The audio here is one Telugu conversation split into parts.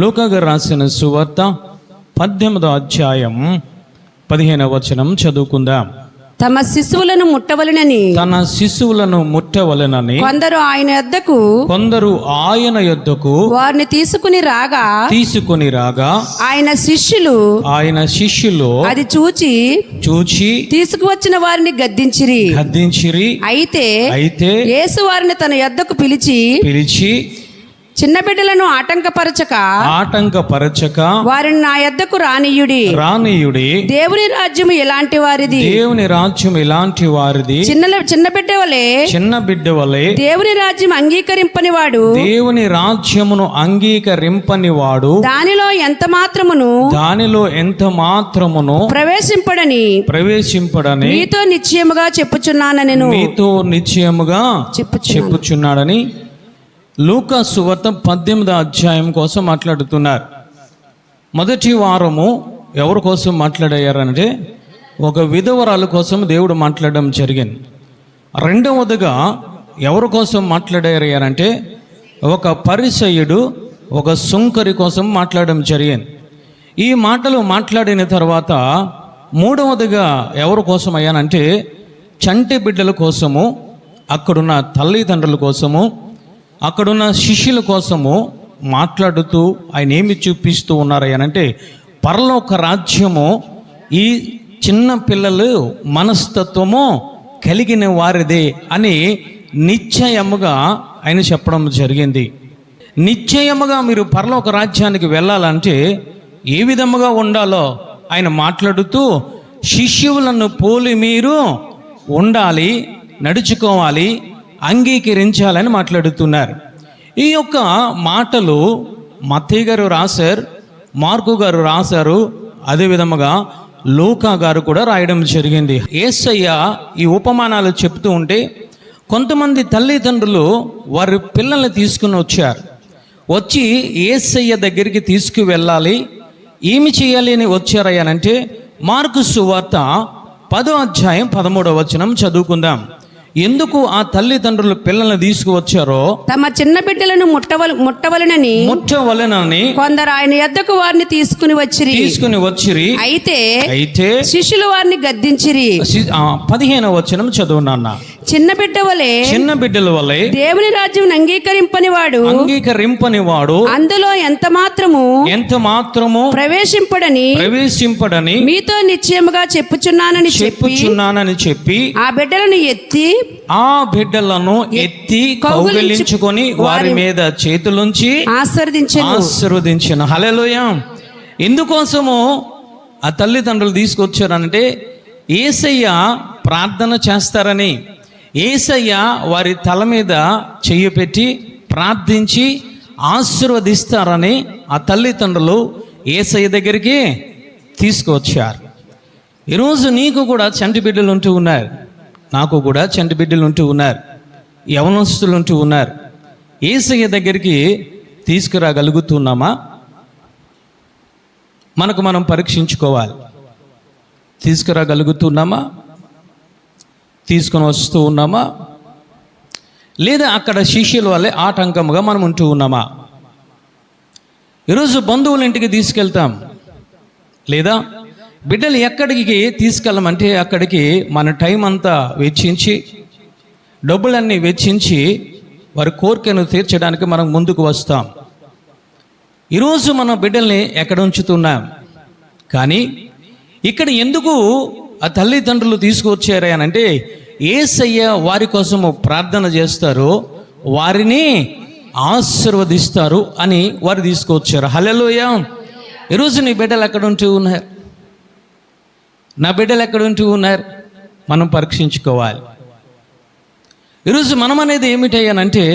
లూకా గారు రాసిన సువార్త 18వ అధ్యాయం 15వ వచనం చదువుకుందాం. తమ శిశువులను ముట్టవలెనని కొందరు ఆయన యొద్దకు వారిని తీసుకుని రాగా ఆయన శిష్యులు అది చూచి తీసుకువచ్చిన వారిని గద్దించిరి. అయితే యేసు వారిని తన యొద్దకు పిలిచి చిన్న బిడ్డలను ఆటంకపరచక వారిని నా యొద్దకు రానియుడి. దేవుని రాజ్యం ఇలాంటి వారిది. చిన్న బిడ్డ వలె దేవుని రాజ్యం అంగీకరింపని వాడు దానిలో ఎంత మాత్రమును ప్రవేశింపడని మీతో నిశ్చయముగా చెప్పుచున్నాడని లూకా సువార్త 18వ అధ్యాయం కోసం మాట్లాడుతున్నారు. మొదటి వారము ఎవరి కోసం మాట్లాడారంటే ఒక విధవరాలు కోసం దేవుడు మాట్లాడడం జరిగింది. రెండవదిగా ఎవరి కోసం మాట్లాడారంటే ఒక పరిసయ్యుడు ఒక సుంకరి కోసం మాట్లాడడం జరిగింది. ఈ మాటలు మాట్లాడిన తర్వాత మూడవదిగా ఎవరి కోసం అయ్యానంటే చంటి బిడ్డల కోసము, అక్కడున్న తల్లిదండ్రుల కోసము, అక్కడున్న శిష్యుల కోసము మాట్లాడుతూ ఆయన ఏమి చూపిస్తూ ఉన్నారనంటే పరలోక రాజ్యము ఈ చిన్న పిల్లలు మనస్తత్వము కలిగిన వారిదే అని నిశ్చయముగా ఆయన చెప్పడం జరిగింది. నిశ్చయముగా మీరు పరలోక రాజ్యానికి వెళ్ళాలంటే ఏ విధముగా ఉండాలో ఆయన మాట్లాడుతూ శిష్యులను పోలి మీరు ఉండాలి, నడుచుకోవాలి, అంగీకరించాలని మాట్లాడుతున్నారు. ఈ యొక్క మాటలు మత్తయి గారు రాశారు, మార్కు గారు రాశారు, అదేవిధముగా లూకా గారు కూడా రాయడం జరిగింది. యేసయ్య ఈ ఉపమానాలు చెప్తూ ఉంటే కొంతమంది తల్లిదండ్రులు వారి పిల్లల్ని తీసుకుని వచ్చి యేసయ్య దగ్గరికి తీసుకువెళ్ళాలి, ఏమి చేయాలి అని వచ్చారయ్యానంటే మార్కు సువార్త 10వ అధ్యాయం 13వ వచనం చదువుకుందాం. ఎందుకు ఆ తల్లిదండ్రులు పిల్లల్ని తీసుకువచ్చారో తమ చిన్న బిడ్డలను ముట్టవలెనని కొందరు ఆయన యొద్దకు వారిని తీసుకుని వచ్చిరి. అయితే శిష్యులు వారిని గద్దించిరి. 15వ వచనం చదువు నాన్న. చిన్న బిడ్డల వలె దేవుని రాజ్యం అంగీకరింపని వాడు అందులో ఎంత మాత్రము ప్రవేశింపడని మీతో నిశ్చయముగా చెప్పుచున్నానని చెప్పి ఆ బిడ్డలను ఎత్తి కౌగిలించుకొని వారి మీద చేతులుంచి ఆశీర్వదించిన. హల్లెలూయా. ఎందుకోసము ఆ తల్లిదండ్రులు తీసుకొచ్చారంటే యేసయ్య ప్రార్థన చేస్తారని, యేసయ్య వారి తల మీద చెయ్యి పెట్టి ప్రార్థించి ఆశీర్వదిస్తారని ఆ తల్లిదండ్రులు యేసయ్య దగ్గరికి తీసుకువచ్చారు. ఈరోజు నీకు కూడా చంటి బిడ్డలు ఉంటూ ఉన్నారు, నాకు కూడా చంటి బిడ్డలు ఉంటూ ఉన్నారు, యవనస్తులు ఉంటూ ఉన్నారు. యేసయ్య దగ్గరికి తీసుకురాగలుగుతున్నామా? మనకు మనం పరీక్షించుకోవాలి. తీసుకురాగలుగుతున్నామా? తీసుకొని వస్తూ ఉన్నామా? లేదా అక్కడ శిష్యుల వల్లే ఆటంకముగా మనం ఉంటూ ఉన్నామా? ఈరోజు బంధువుల ఇంటికి తీసుకెళ్తాం, లేదా బిడ్డలు ఎక్కడికి తీసుకెళ్ళమంటే అక్కడికి మన టైం అంతా వెచ్చించి, డబ్బులన్నీ వెచ్చించి వారి కోరికను తీర్చడానికి మనం ముందుకు వస్తాం. ఈరోజు మన బిడ్డల్ని ఎక్కడ ఉంచుతున్నాం? కానీ ఇక్కడ ఎందుకు ఆ తల్లిదండ్రులు తీసుకొచ్చారు అని అంటే యేసయ్య వారి కోసము ప్రార్థన చేస్తారు, వారిని ఆశీర్వదిస్తారు అని వారు తీసుకొచ్చారు. హల్లెలూయా. ఈరోజు నీ బిడ్డలు ఎక్కడ ఉంటూ ఉన్నారు? నా బిడ్డలు ఎక్కడ ఉంటూ ఉన్నారు? మనం పరీక్షించుకోవాలి. ఈరోజు మనం అనేది ఏమిటయ్యానంటే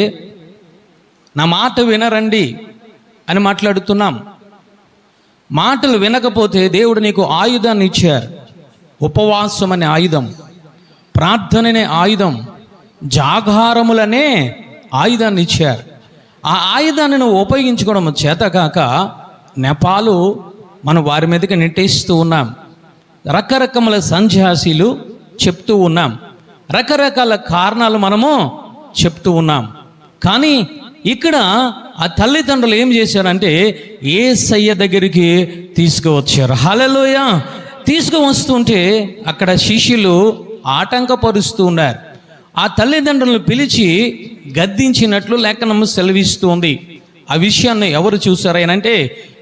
నా మాట వినరండి అని మాట్లాడుతున్నాం. మాటలు వినకపోతే దేవుడు నీకు ఆయుధాన్ని ఇచ్చారు. ఉపవాసం అనే ఆయుధం, ప్రార్థననే ఆయుధం, జాగారములనే ఆయుధాన్ని ఇచ్చారు. ఆ ఆయుధాన్ని నువ్వు ఉపయోగించుకోవడం చేతకాక నెపాలు మనం వారి మీదకి నెట్టేస్తూ ఉన్నాం. రకరకముల సంధ్యాసీలు చెప్తూ ఉన్నాం, రకరకాల కారణాలు మనము చెప్తూ ఉన్నాం. కానీ ఇక్కడ ఆ తల్లిదండ్రులు ఏం చేశారంటే యేసయ్య దగ్గరికి తీసుకువచ్చారు. హల్లెలూయా. తీసుకువస్తుంటే అక్కడ శిష్యులు ఆటంకపరుస్తూ ఉన్నారు. ఆ తల్లిదండ్రులను పిలిచి గద్దించినట్లు లేఖనం సెలవిస్తుంది. ఆ విషయాన్ని ఎవరు చూశారు అంటే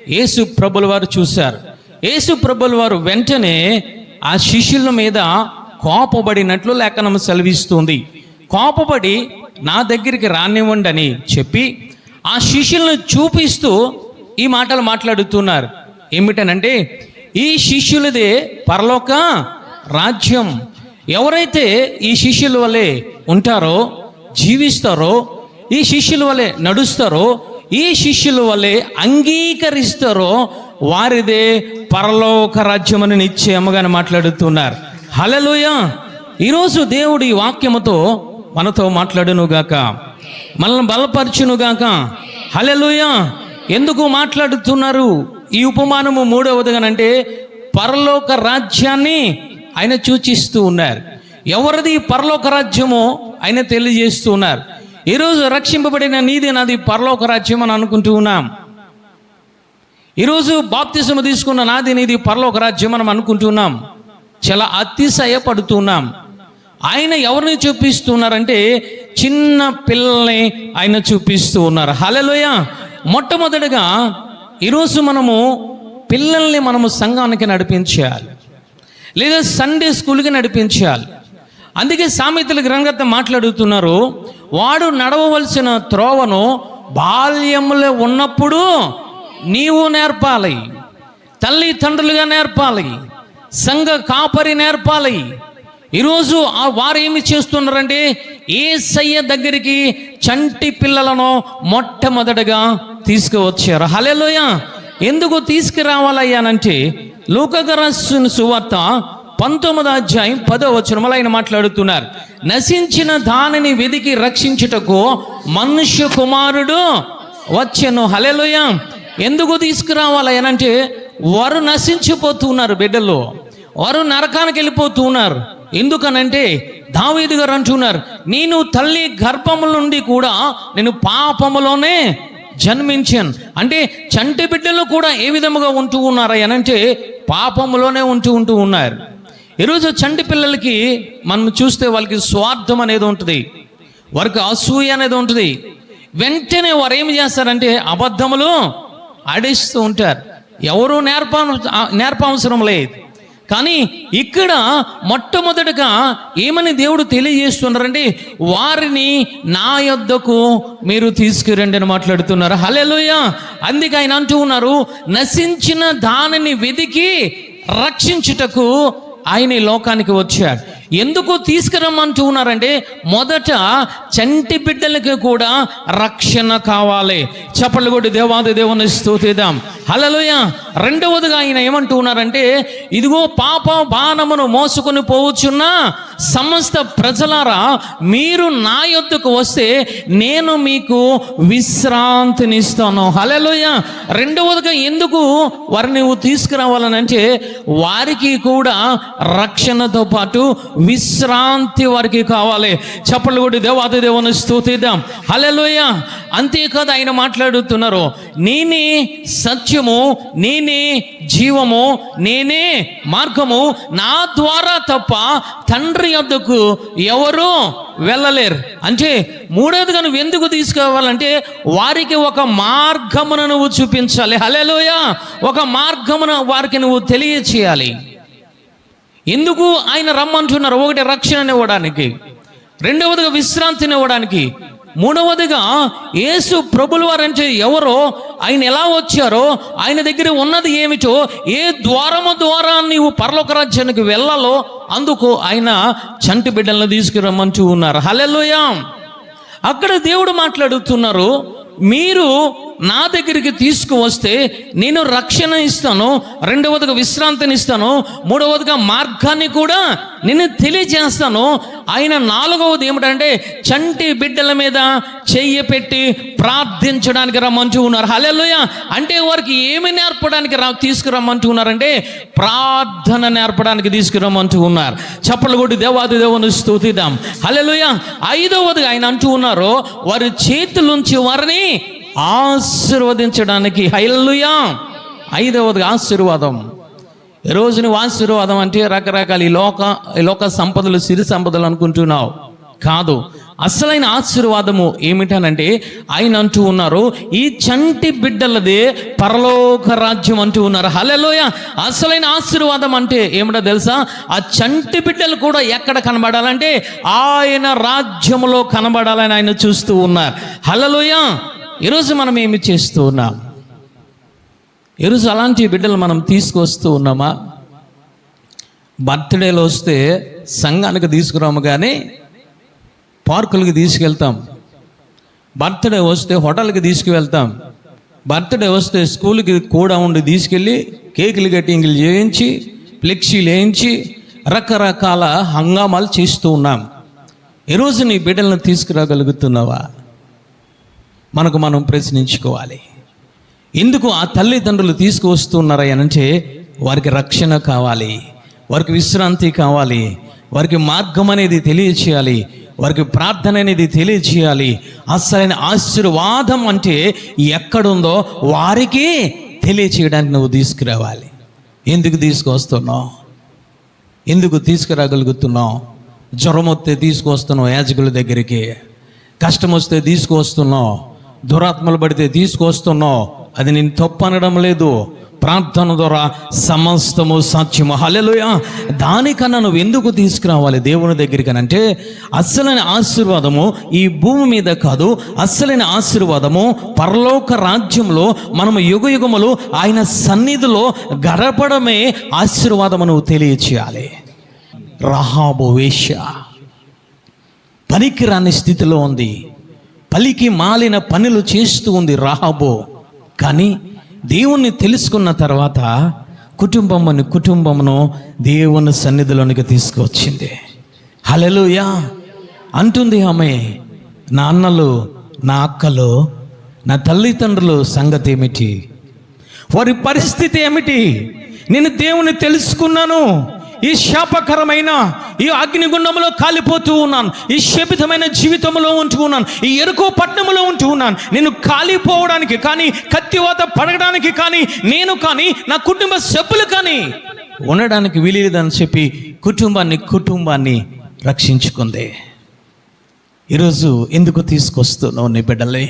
యేసు ప్రభుల వారు చూశారు. యేసు ప్రభుల వారు వెంటనే ఆ శిష్యుల మీద కోపపడినట్లు లేఖనం సెలవిస్తుంది. కోపపడి నా దగ్గరికి రానివ్వండి అని చెప్పి ఆ శిష్యులను చూపిస్తూ ఈ మాటలు మాట్లాడుతున్నారు. ఏమిటనంటే ఈ శిష్యులదే పరలోక రాజ్యం. ఎవరైతే ఈ శిష్యుల వలె ఉంటారో, జీవిస్తారో, ఈ శిష్యుల వలె నడుస్తారో, ఈ శిష్యుల వలె అంగీకరిస్తారో వారిదే పరలోక రాజ్యం అని నిశ్చయముగా మాట్లాడుతున్నారు. హల్లెలూయా. ఈరోజు దేవుడు ఈ వాక్యముతో మనతో మాట్లాడునుగాక, మనల్ని బలపరచునుగాక. హల్లెలూయా. ఎందుకు మాట్లాడుతున్నారు ఈ ఉపమానము? మూడవదిగానంటే పరలోక రాజ్యాన్ని ఆయన సూచిస్తూ ఉన్నారు. ఎవరిది పరలోక రాజ్యమో ఆయన తెలియజేస్తూ ఉన్నారు. ఈరోజు రక్షింపబడిన నీది నాది పరలోక రాజ్యం అని అనుకుంటూ ఉన్నాం. ఈరోజు బాప్తిసము తీసుకున్న నాది నీది పరలోక రాజ్యం మనం అనుకుంటున్నాం. చాలా అతిశయపడుతున్నాం. ఆయన ఎవరిని చూపిస్తున్నారంటే చిన్న పిల్లల్ని ఆయన చూపిస్తూ ఉన్నారు. హల్లెలూయా. మొట్టమొదటిగా ఈరోజు మనము పిల్లల్ని మనము సంఘానికి నడిపించాలి, లేదా సండే స్కూల్కి నడిపించాలి. అందుకే సామెతల గ్రంథకర్త మాట్లాడుతున్నారు, వాడు నడవవలసిన త్రోవను బాల్యములో ఉన్నప్పుడు నీవు నేర్పాలి, తల్లి తండ్రులుగా నేర్పాలి, సంఘ కాపరి నేర్పాలి. ఈరోజు వారు ఏమి చేస్తున్నారంటే యేసయ్య దగ్గరికి చంటి పిల్లలను మొట్టమొదటగా తీసుకువచ్చారు. హల్లెలూయా. ఎందుకు తీసుకురావాలయ్యానంటే లూకా రాసిన సువార్త 19వ అధ్యాయం 10వ వచనములో ఆయన మాట్లాడుతున్నారు, నశించిన దానిని వెదికి రక్షించుటకు మనుష్య కుమారుడు వచ్చెను. హల్లెలూయా. ఎందుకు తీసుకురావాలయ్యానంటే వారు నశించిపోతున్నారు, బిడ్డలు వారు నరకానికి వెళ్ళిపోతున్నారు. ఎందుకనంటే దావీదు గారు అంటున్నారు, నేను తల్లి గర్భముల నుండి కూడా నేను పాపములోనే జన్మించాను. అంటే చంటి బిడ్డలు కూడా ఏ విధముగా ఉంటూ ఉన్నారు అనంటే పాపములోనే ఉంటూ ఉన్నారు. ఈరోజు చంటి పిల్లలకి మనం చూస్తే వాళ్ళకి స్వార్థం అనేది ఉంటుంది, వారికి అసూయ అనేది ఉంటుంది. వెంటనే వారు ఏమి చేస్తారంటే అబద్ధములు ఆడిస్తూ ఉంటారు. ఎవరు నేర్పవసరం లేదు. కానీ ఇక్కడ మొట్టమొదటిగా ఏమని దేవుడు తెలియజేస్తున్నారంటే వారిని నా యొద్దకు మీరు తీసుకురండి అని మాట్లాడుతున్నారు. హల్లెలూయా. అందుకే ఆయన అంటూ ఉన్నారు, నశించిన దానిని వెదికి రక్షించుటకు ఆయన ఈ లోకానికి వచ్చాడు. ఎందుకు తీసుకురమ్మంటూ ఉన్నారంటే మొదట చంటి బిడ్డలకి కూడా రక్షణ కావాలి. చప్పట్లు కొట్టి దేవాది దేవుని స్తుతిద్దాం. హల్లెలూయా. రెండవదిగా ఆయన ఏమంటూ ఉన్నారంటే ఇదిగో పాప బాణమును మోసుకొని పోవచ్చున్న సమస్త ప్రజలారా మీరు నా యొద్దకు వస్తే నేను మీకు విశ్రాంతినిస్తాను. హల్లెలూయా. రెండవదిగా ఎందుకు వారిని నువ్వు తీసుకురావాలనంటే వారికి కూడా రక్షణతో పాటు విశ్రాంతి వారికి కావాలి. చప్పట్లు కొట్టి దేవాది దేవుని స్తుతిద్దాం. హల్లెలూయా. అంతేకాదు ఆయన మాట్లాడుతున్నారు, నేనే సత్యము, నేనే జీవము, నేనే మార్గము, నా ద్వారా తప్ప తండ్రి యొద్దకు ఎవరు వెళ్ళలేరు. అంటే మూడోదిగా నువ్వు ఎందుకు తీసుకురావాలంటే వారికి ఒక మార్గమును నువ్వు చూపించాలి. హల్లెలూయా. ఒక మార్గమును వారికి నువ్వు తెలియచేయాలి. ఎందుకు ఆయన రమ్మంటున్నారు? ఒకటి రక్షణ ఇవ్వడానికి, రెండవదిగా విశ్రాంతిని ఇవ్వడానికి, మూడవదిగా యేసు ప్రభుల వారంటే ఎవరో, ఆయన ఎలా వచ్చారో, ఆయన దగ్గర ఉన్నది ఏమిటో, ఏ ద్వారము ద్వారా నీవు పరలోక రాజ్యానికి వెళ్ళాలో అందుకు ఆయన చంటి బిడ్డలను తీసుకురమ్మంటూ ఉన్నారు. హల్లెలూయా. అక్కడ దేవుడు మాట్లాడుతున్నారు, మీరు నా దగ్గరికి తీసుకువస్తే నేను రక్షణ ఇస్తాను, రెండవదిగా విశ్రాంతిని ఇస్తాను, మూడవదిగా మార్గాన్ని కూడా నేను తెలియజేస్తాను. ఆయన 4వది ఏమిటంటే చంటి బిడ్డల మీద చెయ్యి పెట్టి ప్రార్థించడానికి రమ్మంటూ ఉన్నారు. హల్లెలూయా. అంటే వారికి ఏమి నేర్పడానికి తీసుకురమ్మంటూ ఉన్నారంటే ప్రార్థన నేర్పడానికి తీసుకురమ్మంటూ ఉన్నారు. చప్పట్లు కొట్టి దేవాది దేవుని స్తుతిద్దాం. హల్లెలూయా. 5వది ఆయన అంటూ ఉన్నారు, వారి చేతులుంచి వారిని ఆశీర్వదించడానికి. హల్లెలూయా. 5వది ఆశీర్వాదం. ఈరోజు నువ్వు ఆశీర్వాదం అంటే రకరకాల ఈ లోక సంపదలు, సిరి సంపదలు అనుకుంటున్నావు. కాదు, అసలైన ఆశీర్వాదము ఏమిటనంటే ఆయన అంటూ ఉన్నారు, ఈ చంటి బిడ్డలదే పరలోక రాజ్యం అంటూ ఉన్నారు. హల్లెలూయా. అసలైన ఆశీర్వాదం అంటే ఏమిటో తెలుసా? ఆ చంటి బిడ్డలు కూడా ఎక్కడ కనబడాలంటే ఆయన రాజ్యములో కనబడాలని ఆయన చూస్తూ ఉన్నారు. హల్లెలూయా. ఈరోజు మనం ఏమి చేస్తూ ఉన్నాం? ఈరోజు అలాంటి బిడ్డలు మనం తీసుకొస్తూ ఉన్నామా? బర్త్డేలో వస్తే సంఘానికి తీసుకురాము, కానీ పార్కులకి తీసుకెళ్తాం. బర్త్డే వస్తే హోటల్కి తీసుకువెళ్తాం. బర్త్డే వస్తే స్కూల్కి కూడా ఉండి తీసుకెళ్ళి కేకులు కటింగ్లు చేయించి, ఫ్లెక్సీలు వేయించి రకరకాల హంగామాలు చేస్తూ ఉన్నాం. ఈరోజు నీ బిడ్డలను తీసుకురాగలుగుతున్నావా? మనకు మనం ప్రశ్నించుకోవాలి. ఎందుకు ఆ తల్లిదండ్రులు తీసుకువస్తున్నారా అంటే వారికి రక్షణ కావాలి, వారికి విశ్రాంతి కావాలి, వారికి మార్గం అనేది తెలియచేయాలి, వారికి ప్రార్థన అనేది తెలియచేయాలి. అసలైన ఆశీర్వాదం అంటే ఎక్కడుందో వారికి తెలియచేయడానికి నువ్వు తీసుకురావాలి. ఎందుకు తీసుకొస్తున్నావు? ఎందుకు తీసుకురాగలుగుతున్నావు? జ్వరం వస్తే తీసుకొస్తున్నావు యాజకుల దగ్గరికి, కష్టం వస్తే తీసుకొస్తున్నావు, దురాత్మలు పడితే తీసుకొస్తున్నావు. అది నేను తప్పు అనడం లేదు. ప్రార్థన ద్వారా సమస్తము సాధ్యము. హల్లెలూయా. దానికన్నా నువ్వు ఎందుకు తీసుకురావాలి దేవుని దగ్గరికి అంటే అసలైన ఆశీర్వాదము ఈ భూమి మీద కాదు, అసలైన ఆశీర్వాదము పరలోక రాజ్యంలో మనము యుగయుగములు ఆయన సన్నిధిలో గడపడమే ఆశీర్వాదము. నువ్వు తెలియచేయాలి. రహాబు వేశ్య పనికిరాని స్థితిలో ఉంది, పలికి మాలిన పనులు చేస్తూ ఉంది రహాబు. కానీ దేవుణ్ణి తెలుసుకున్న తర్వాత కుటుంబమును దేవుని సన్నిధిలోనికి తీసుకువచ్చింది. హల్లెలూయా. అంటుంది ఆమె, నా అన్నలు, నా అక్కలు, నా తల్లిదండ్రులు సంగతి ఏమిటి? వారి పరిస్థితి ఏమిటి? నేను దేవుని తెలుసుకున్నాను, ఈ శాపకరమైన ఈ అగ్నిగుండంలో కాలిపోతూ ఉన్నాను, ఈ శపితమైన జీవితంలో ఉంటూ ఉన్నాను, ఈ ఎరుకో పట్టణంలో ఉంటూ ఉన్నాను. నేను కాలిపోవడానికి కానీ, కత్తివాత పడడానికి కానీ, నేను కానీ, నా కుటుంబ సభ్యులు కానీ ఉండడానికి వీలేదని చెప్పి కుటుంబాన్ని రక్షించుకుంది. ఈరోజు ఎందుకు తీసుకొస్తున్నావు నీ బిడ్డలే?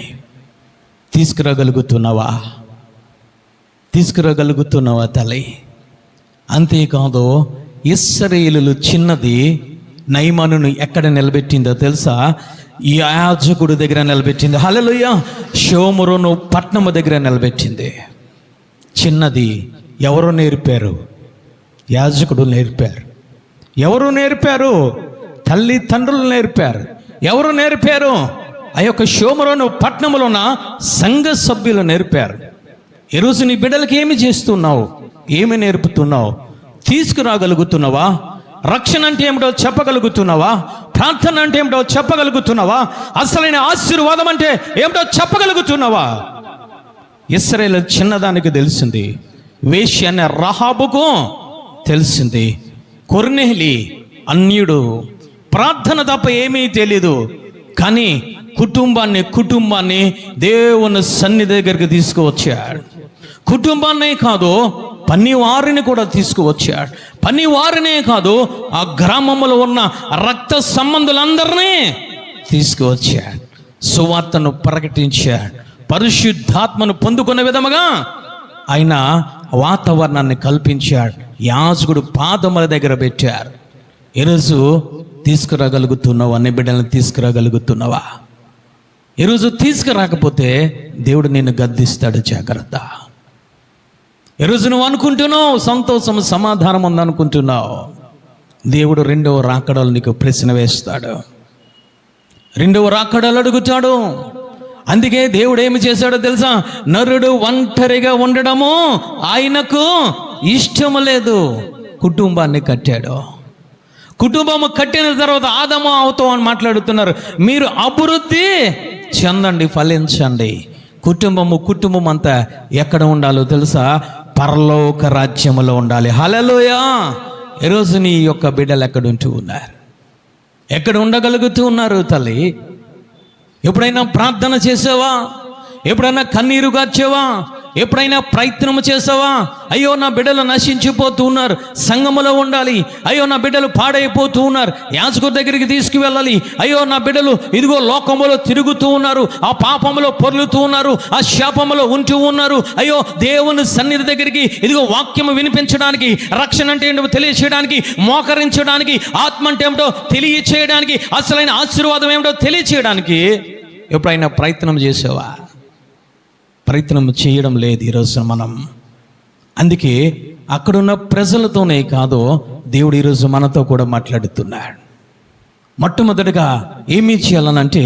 తీసుకురాగలుగుతున్నావా తల్లి? అంతేకాదు, ఇశ్రాయేలు చిన్నది నయమానును ఎక్కడ నిలబెట్టిందో తెలుసా? ఈ యాజకుడు దగ్గర నిలబెట్టింది. హల్లెలూయా. షోమురోను పట్టణము దగ్గర నిలబెట్టింది. చిన్నది ఎవరు నేర్పారు? యాజకుడు నేర్పారు. ఎవరు నేర్పారు? తల్లిదండ్రులు నేర్పారు. ఎవరు నేర్పారు? ఆ యొక్క షోమురోను పట్టణములో ఉన్న సంఘ సభ్యులు నేర్పారు. ఈరోజు నీ బిడ్డలకి ఏమి చేస్తున్నావు? ఏమి నేర్పుతున్నావు? తీసుకురాగలుగుతున్నావా? రక్షణ అంటే ఏమిటో చెప్పగలుగుతున్నావా? ప్రార్థన అంటే ఏమిటో చెప్పగలుగుతున్నావా? అసలైన ఆశీర్వాదం అంటే ఏమిటో చెప్పగలుగుతున్నావా? ఇశ్రాయేలు చిన్నదానికి తెలిసింది, వేశ్య అనే రహాబుకు తెలిసింది. కొర్నేలి అన్యుడు, ప్రార్థన తప్ప ఏమీ తెలీదు. కానీ కుటుంబాన్ని దేవుని సన్నిధి దగ్గరికి తీసుకువచ్చాడు. కుటుంబాన్నే కాదు, పనివారిని కూడా తీసుకువచ్చాడు. పనివారినే కాదు, ఆ గ్రామంలో ఉన్న రక్త సంబంధులందరినీ తీసుకువచ్చాడు. సువార్తను ప్రకటించాడు. పరిశుద్ధాత్మను పొందుకునే విధముగా ఆయన వాతావరణాన్ని కల్పించాడు. యాజకుడు పాదముల దగ్గర పెట్టారు. ఈరోజు తీసుకురాగలుగుతున్నావు? అన్ని బిడ్డలను తీసుకురాగలుగుతున్నావా? ఈరోజు తీసుకురాకపోతే దేవుడు నిన్ను గద్దిస్తాడు. జాగ్రత్త. ఈరోజు నువ్వు అనుకుంటున్నావు సంతోషం, సమాధానం ఉందనుకుంటున్నావు. దేవుడు రెండవ రాకడలు నీకు ప్రశ్న వేస్తాడు. రెండవ రాకడలు అడుగుతాడు. అందుకే దేవుడు ఏమి చేశాడో తెలుసా? నరుడు ఒంటరిగా ఉండడము ఆయనకు ఇష్టము లేదు. కుటుంబాన్ని కట్టాడు. కుటుంబము కట్టిన తర్వాత ఆదాము అవుతాం అని మాట్లాడుతున్నారు. మీరు అభివృద్ధి చెందండి, ఫలించండి. కుటుంబం అంతా ఎక్కడ ఉండాలో తెలుసా? పరలోక రాజ్యములో ఉండాలి. హల్లెలూయా. ఈరోజు నీ యొక్క బిడ్డలు ఎక్కడ ఉంటూ ఉన్నారు? ఎక్కడ ఉండగలుగుతూ ఉన్నారు తల్లి? ఎప్పుడైనా ప్రార్థన చేసావా? ఎప్పుడైనా కన్నీరు గార్చావా? ఎప్పుడైనా ప్రయత్నం చేసావా? అయ్యో నా బిడ్డలు నశించిపోతూ ఉన్నారు, సంఘములో ఉండాలి. అయ్యో నా బిడ్డలు పాడైపోతూ ఉన్నారు, యాజకుడి దగ్గరికి తీసుకువెళ్ళాలి. అయ్యో నా బిడ్డలు ఇదిగో లోకములో తిరుగుతూ ఉన్నారు, ఆ పాపములో పొర్లుతూ ఉన్నారు, ఆ శాపములో ఉంటూ ఉన్నారు. అయ్యో దేవుని సన్నిధి దగ్గరికి ఇదిగో వాక్యము వినిపించడానికి, రక్షణ అంటే ఏంటో తెలియచేయడానికి, మోకరించడానికి, ఆత్మ అంటే ఏమిటో తెలియచేయడానికి, అసలైన ఆశీర్వాదం ఏమిటో తెలియచేయడానికి ఎప్పుడైనా ప్రయత్నం చేసావా? ప్రయత్నం చేయడం లేదు ఈరోజు మనం. అందుకే అక్కడున్న ప్రజలతోనే కాదు, దేవుడు ఈరోజు మనతో కూడా మాట్లాడుతున్నాడు. మొట్టమొదటిగా ఏమి చేయాలనంటే,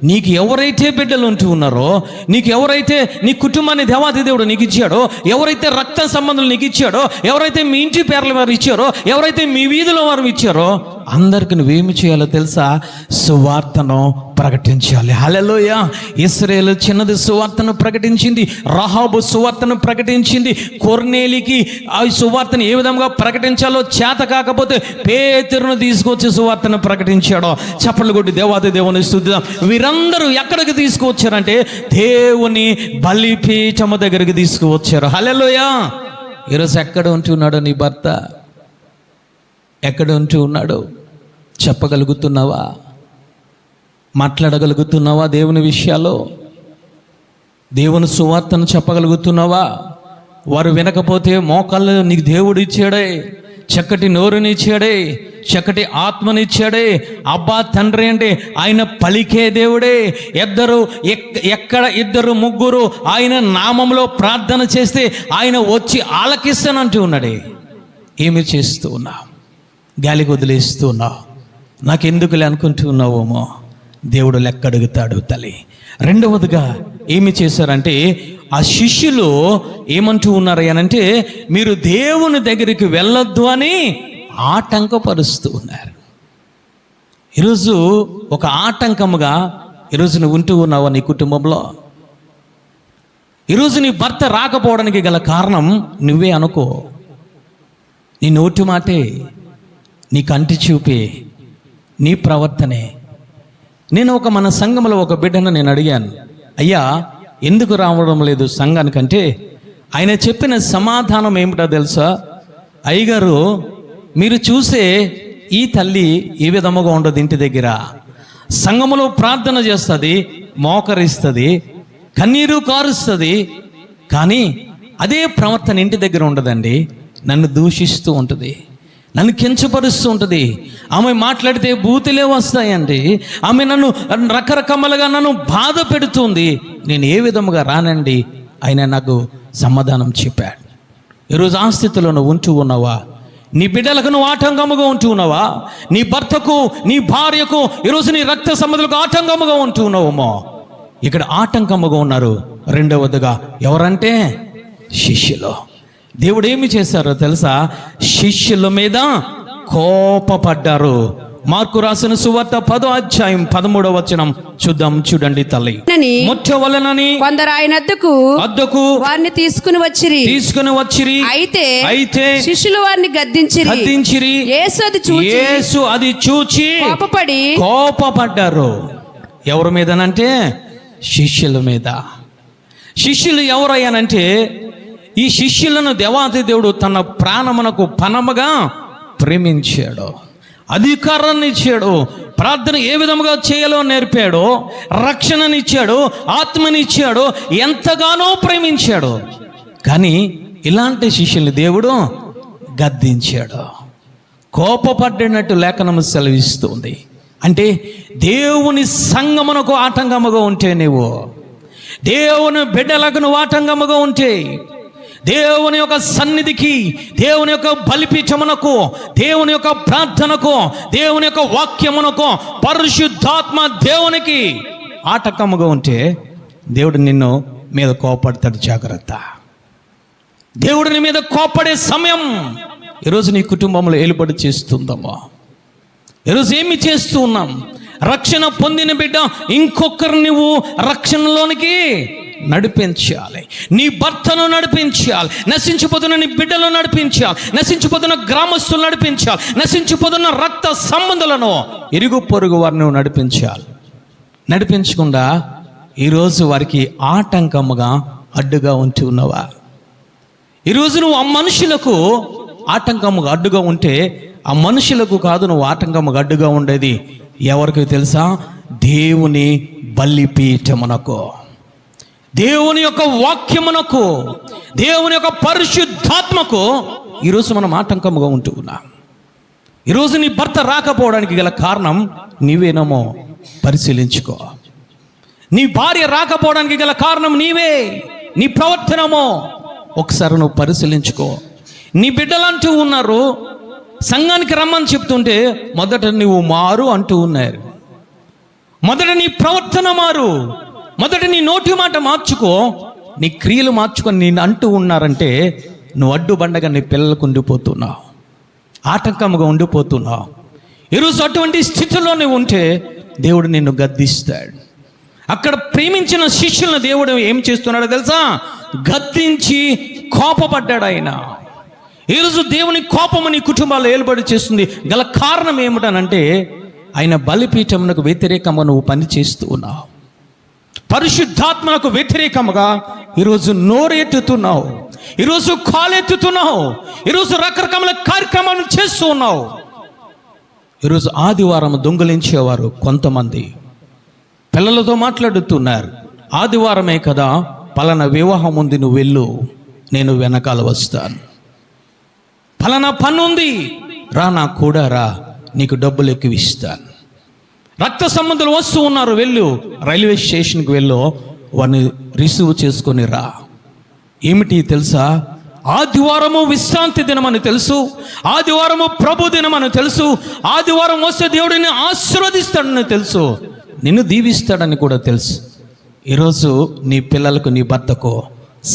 నీకు ఎవరైతే బిడ్డలు ఉంటూ ఉన్నారో, నీకు ఎవరైతే నీ కుటుంబాన్ని దేవాది దేవుడు నీకు ఇచ్చాడో, ఎవరైతే రక్త సంబంధులు నీకు ఇచ్చాడో, ఎవరైతే మీ ఇంటి పేర్ల వారు ఇచ్చారో, ఎవరైతే మీ వీధిలో వారు ఇచ్చారో, అందరికి నువ్వేమి చేయాలో తెలుసా? సువార్తను ప్రకటించాలి. హల్లెలూయా. ఇశ్రాయేలు చిన్నది సువార్తను ప్రకటించింది, రహాబు సువార్తను ప్రకటించింది. కొర్నేలికి ఆ సువార్తను ఏ విధంగా ప్రకటించాలో చేత కాకపోతే పేతురును తీసుకొచ్చి సువార్తను ప్రకటించాడో. చప్పట్లు కొట్టి దేవాది దేవుని స్తుతిద్దాం. వీరందరూ ఎక్కడికి తీసుకువచ్చారంటే దేవుని బలిపీఠము దగ్గరికి తీసుకువచ్చారు. హల్లెలూయా. ఈరోజు ఎక్కడ ఉంటున్నాడో నీ భర్త? ఎక్కడ ఉంటూ ఉన్నాడు? చెప్పగలుగుతున్నావా? మాట్లాడగలుగుతున్నావా? దేవుని విషయాల్లో దేవుని సువార్తను చెప్పగలుగుతున్నావా? వారు వినకపోతే మోకాళ్ళు నీకు దేవుడు ఇచ్చాడే, చక్కటి నోరునిచ్చాడే, చక్కటి ఆత్మనిచ్చాడే. అబ్బా తండ్రి అంటే ఆయన పలికే దేవుడే. ఎక్కడ ఇద్దరు ముగ్గురు ఆయన నామంలో ప్రార్థన చేస్తే ఆయన వచ్చి ఆలకిస్తానంటూ ఉన్నాడే. ఏమి చేస్తూ ఉన్నావు? గాలికి వదిలేస్తూ ఉన్నావు. నాకెందుకులే అనుకుంటూ ఉన్నావేమో. దేవుడు లెక్క అడుగుతాడు తల్లి. రెండవదిగా ఏమి చేశారంటే, ఆ శిష్యులు ఏమంటూ ఉన్నారు అనంటే, మీరు దేవుని దగ్గరికి వెళ్ళొద్దు అని ఆటంకపరుస్తూ ఉన్నారు. ఈరోజు ఒక ఆటంకముగా ఈరోజు నువ్వు ఉంటూ ఉన్నావా నీ కుటుంబంలో? ఈరోజు నీ భర్త రాకపోవడానికి గల కారణం నువ్వే అనుకో. నీ నోటి మాటే, నీ కంటి చూపే, నీ ప్రవర్తనే. నేను మన సంఘంలో ఒక బిడ్డను నేను అడిగాను, అయ్యా ఎందుకు రావడం లేదు సంఘానికంటే ఆయన చెప్పిన సమాధానం ఏమిటో తెలుసా? అయ్యగారు, మీరు చూసే ఈ తల్లి ఈ విధముగా ఉండదు. ఇంటి దగ్గర సంఘములో ప్రార్థన చేస్తుంది, మోకరిస్తుంది, కన్నీరు కారుస్తుంది, కానీ అదే ప్రవర్తన ఇంటి దగ్గర ఉండదండి. నన్ను దూషిస్తూ ఉంటుంది, నన్ను కించపరుస్తూ ఉంటుంది. ఆమె మాట్లాడితే బూతులే వస్తాయండి. ఆమె నన్ను రకరకాలుగా నన్ను బాధ పెడుతుంది. నేను ఏ విధముగా రానండి? ఆయన నాకు సమాధానం చెప్పాడు. ఈరోజు ఆ స్థితిలో నువ్వు ఉంటూ ఉన్నావా? నీ బిడ్డలకు నువ్వు ఆటంకముగా ఉంటూ ఉన్నావా? నీ భర్తకు, నీ భార్యకు, ఈరోజు నీ రక్త సంబంధులకు ఆటంకముగా ఉంటూ ఉన్నావేమో. ఇక్కడ ఆటంకముగా ఉన్నారు. రెండవదిగా ఎవరంటే శిష్యులు. దేవుడు ఏమి చేశారో తెలుసా? శిష్యుల మీద కోపపడ్డారు. మార్కు రాసిన సువార్త 10వ అధ్యాయం 13వ వచనం చూడండి తల్లి. ముట్టవలనని కొందరు ఆయన వద్దకు వారిని తీసుకుని వచ్చిరి. అయితే శిష్యులు వారిని గద్దించిరి. యేసు అది చూచి కోపపడ్డారు. ఎవరి మీదనంటే శిష్యుల మీద. శిష్యులు ఎవరయ్యానంటే, ఈ శిష్యులను దేవాది దేవుడు తన ప్రాణమునకు పనముగా ప్రేమించాడు, అధికారాన్ని ఇచ్చాడు, ప్రార్థన ఏ విధముగా చేయాలో నేర్పాడు, రక్షణనిచ్చాడు, ఆత్మనిచ్చాడు, ఎంతగానో ప్రేమించాడు. కానీ ఇలాంటి శిష్యుల్ని దేవుడు గద్దించాడు, కోపపడినట్టు లేఖనము సెలవిస్తుంది. అంటే దేవుని సంఘమునకు ఆటంకముగా ఉంటే, నువ్వు దేవుని బిడ్డలకు నువ్వు ఆటంకముగా ఉంటే, దేవుని యొక్క సన్నిధికి, దేవుని యొక్క బలిపీఠమునకు, దేవుని యొక్క ప్రార్థనకు, దేవుని యొక్క వాక్యమునకు, పరిశుద్ధాత్మ దేవునికి ఆటంకముగా ఉంటే దేవుడు నిన్ను మీద కోపడతాడు. జాగ్రత్త. దేవుడు నీ మీద కోపడే సమయం ఈరోజు నీ కుటుంబంలో ఏలుబడి చేస్తుందమ్మా. ఈరోజు ఏమి చేస్తూ ఉన్నాం? రక్షణ పొందిన బిడ్డ ఇంకొకరు నువ్వు రక్షణలోనికి నడిపించాలి. నీ భర్తను నడిపించాలి, నశించిపోతున్న నీ బిడ్డలు నడిపించాలి, నశించిపోతున్న గ్రామస్తులు నడిపించాలి, నశించిపోతున్న రక్త సంబంధాలను ఇరుగు పొరుగు వారిని నడిపించాలి. నడిపించకుండా ఈరోజు వారికి ఆటంకముగా అడ్డుగా ఉంటూ ఉన్నవా? ఈరోజు నువ్వు ఆ మనుషులకు ఆటంకముగా అడ్డుగా ఉంటే, ఆ మనుషులకు కాదు నువ్వు ఆటంకముగా అడ్డుగా ఉండేది ఎవరికి తెలుసా? దేవుని బలిపీఠమునకు, దేవుని యొక్క వాక్యమునకు, దేవుని యొక్క పరిశుద్ధాత్మకు ఈరోజు మనం ఆటంకముగా ఉంటూ ఉన్నాం. ఈరోజు నీ భర్త రాకపోవడానికి గల కారణం నీవేనేమో పరిశీలించుకో. నీ భార్య రాకపోవడానికి గల కారణం నీవే, నీ ప్రవర్తనమో ఒకసారి నువ్వు పరిశీలించుకో. నీ బిడ్డలు అంటూ ఉన్నారు, సంఘానికి రమ్మని చెప్తుంటే మొదట నువ్వు మారు అంటూ ఉన్నారు. మొదట నీ ప్రవర్తన మారు, మొదట నీ నోటి మాట మార్చుకో, నీ క్రియలు మార్చుకొని నేను అంటూ ఉన్నారంటే నువ్వు అడ్డుబండగా నీ పిల్లలకు ఉండిపోతున్నావు, ఆటంకముగా ఉండిపోతున్నావు. ఈరోజు అటువంటి స్థితిలో నువ్వు ఉంటే దేవుడు నిన్ను గద్దిస్తాడు. అక్కడ ప్రేమించిన శిష్యులను దేవుడు ఏం చేస్తున్నాడో తెలుసా? గద్దించి కోపపడ్డాడు ఆయన. ఈరోజు దేవుని కోపము నీ కుటుంబాల్లో ఏలుబడి చేస్తుంది. గల కారణం ఏమిటనంటే ఆయన బలిపీఠమునకు వ్యతిరేకంగా నువ్వు పని చేస్తూ ఉన్నావు. పరిశుద్ధాత్మకు వ్యతిరేకముగా ఈరోజు నోరెత్తుతున్నావు, ఈరోజు కాలెత్తుతున్నావు, ఈరోజు రకరకాల కార్యక్రమాలు చేస్తూ ఉన్నావు. ఈరోజు ఆదివారం దొంగిలించేవారు కొంతమంది పిల్లలతో మాట్లాడుతున్నారు. ఆదివారమే కదా, పలానా వివాహం ఉంది, నువ్వు వెళ్ళు, నేను వెనకాల వస్తాను. పలానా పని ఉంది, రా, నాకు కూడా రా, నీకు డబ్బులు ఎక్కువ ఇస్తాను. రక్త సంబంధాలు వస్తూ ఉన్నారు, వెళ్ళు, రైల్వే స్టేషన్కి వెళ్ళు, వాడిని రిసీవ్ చేసుకొని రా. ఏమిటి తెలుసా? ఆదివారము విశ్రాంతి దినమని తెలుసు, ఆదివారము ప్రభు దినమని తెలుసు, ఆదివారం వస్తే దేవుడిని ఆశీర్వదిస్తాడని తెలుసు, నిన్ను దీవిస్తాడని కూడా తెలుసు. ఈరోజు నీ పిల్లలకు, నీ భర్తకు,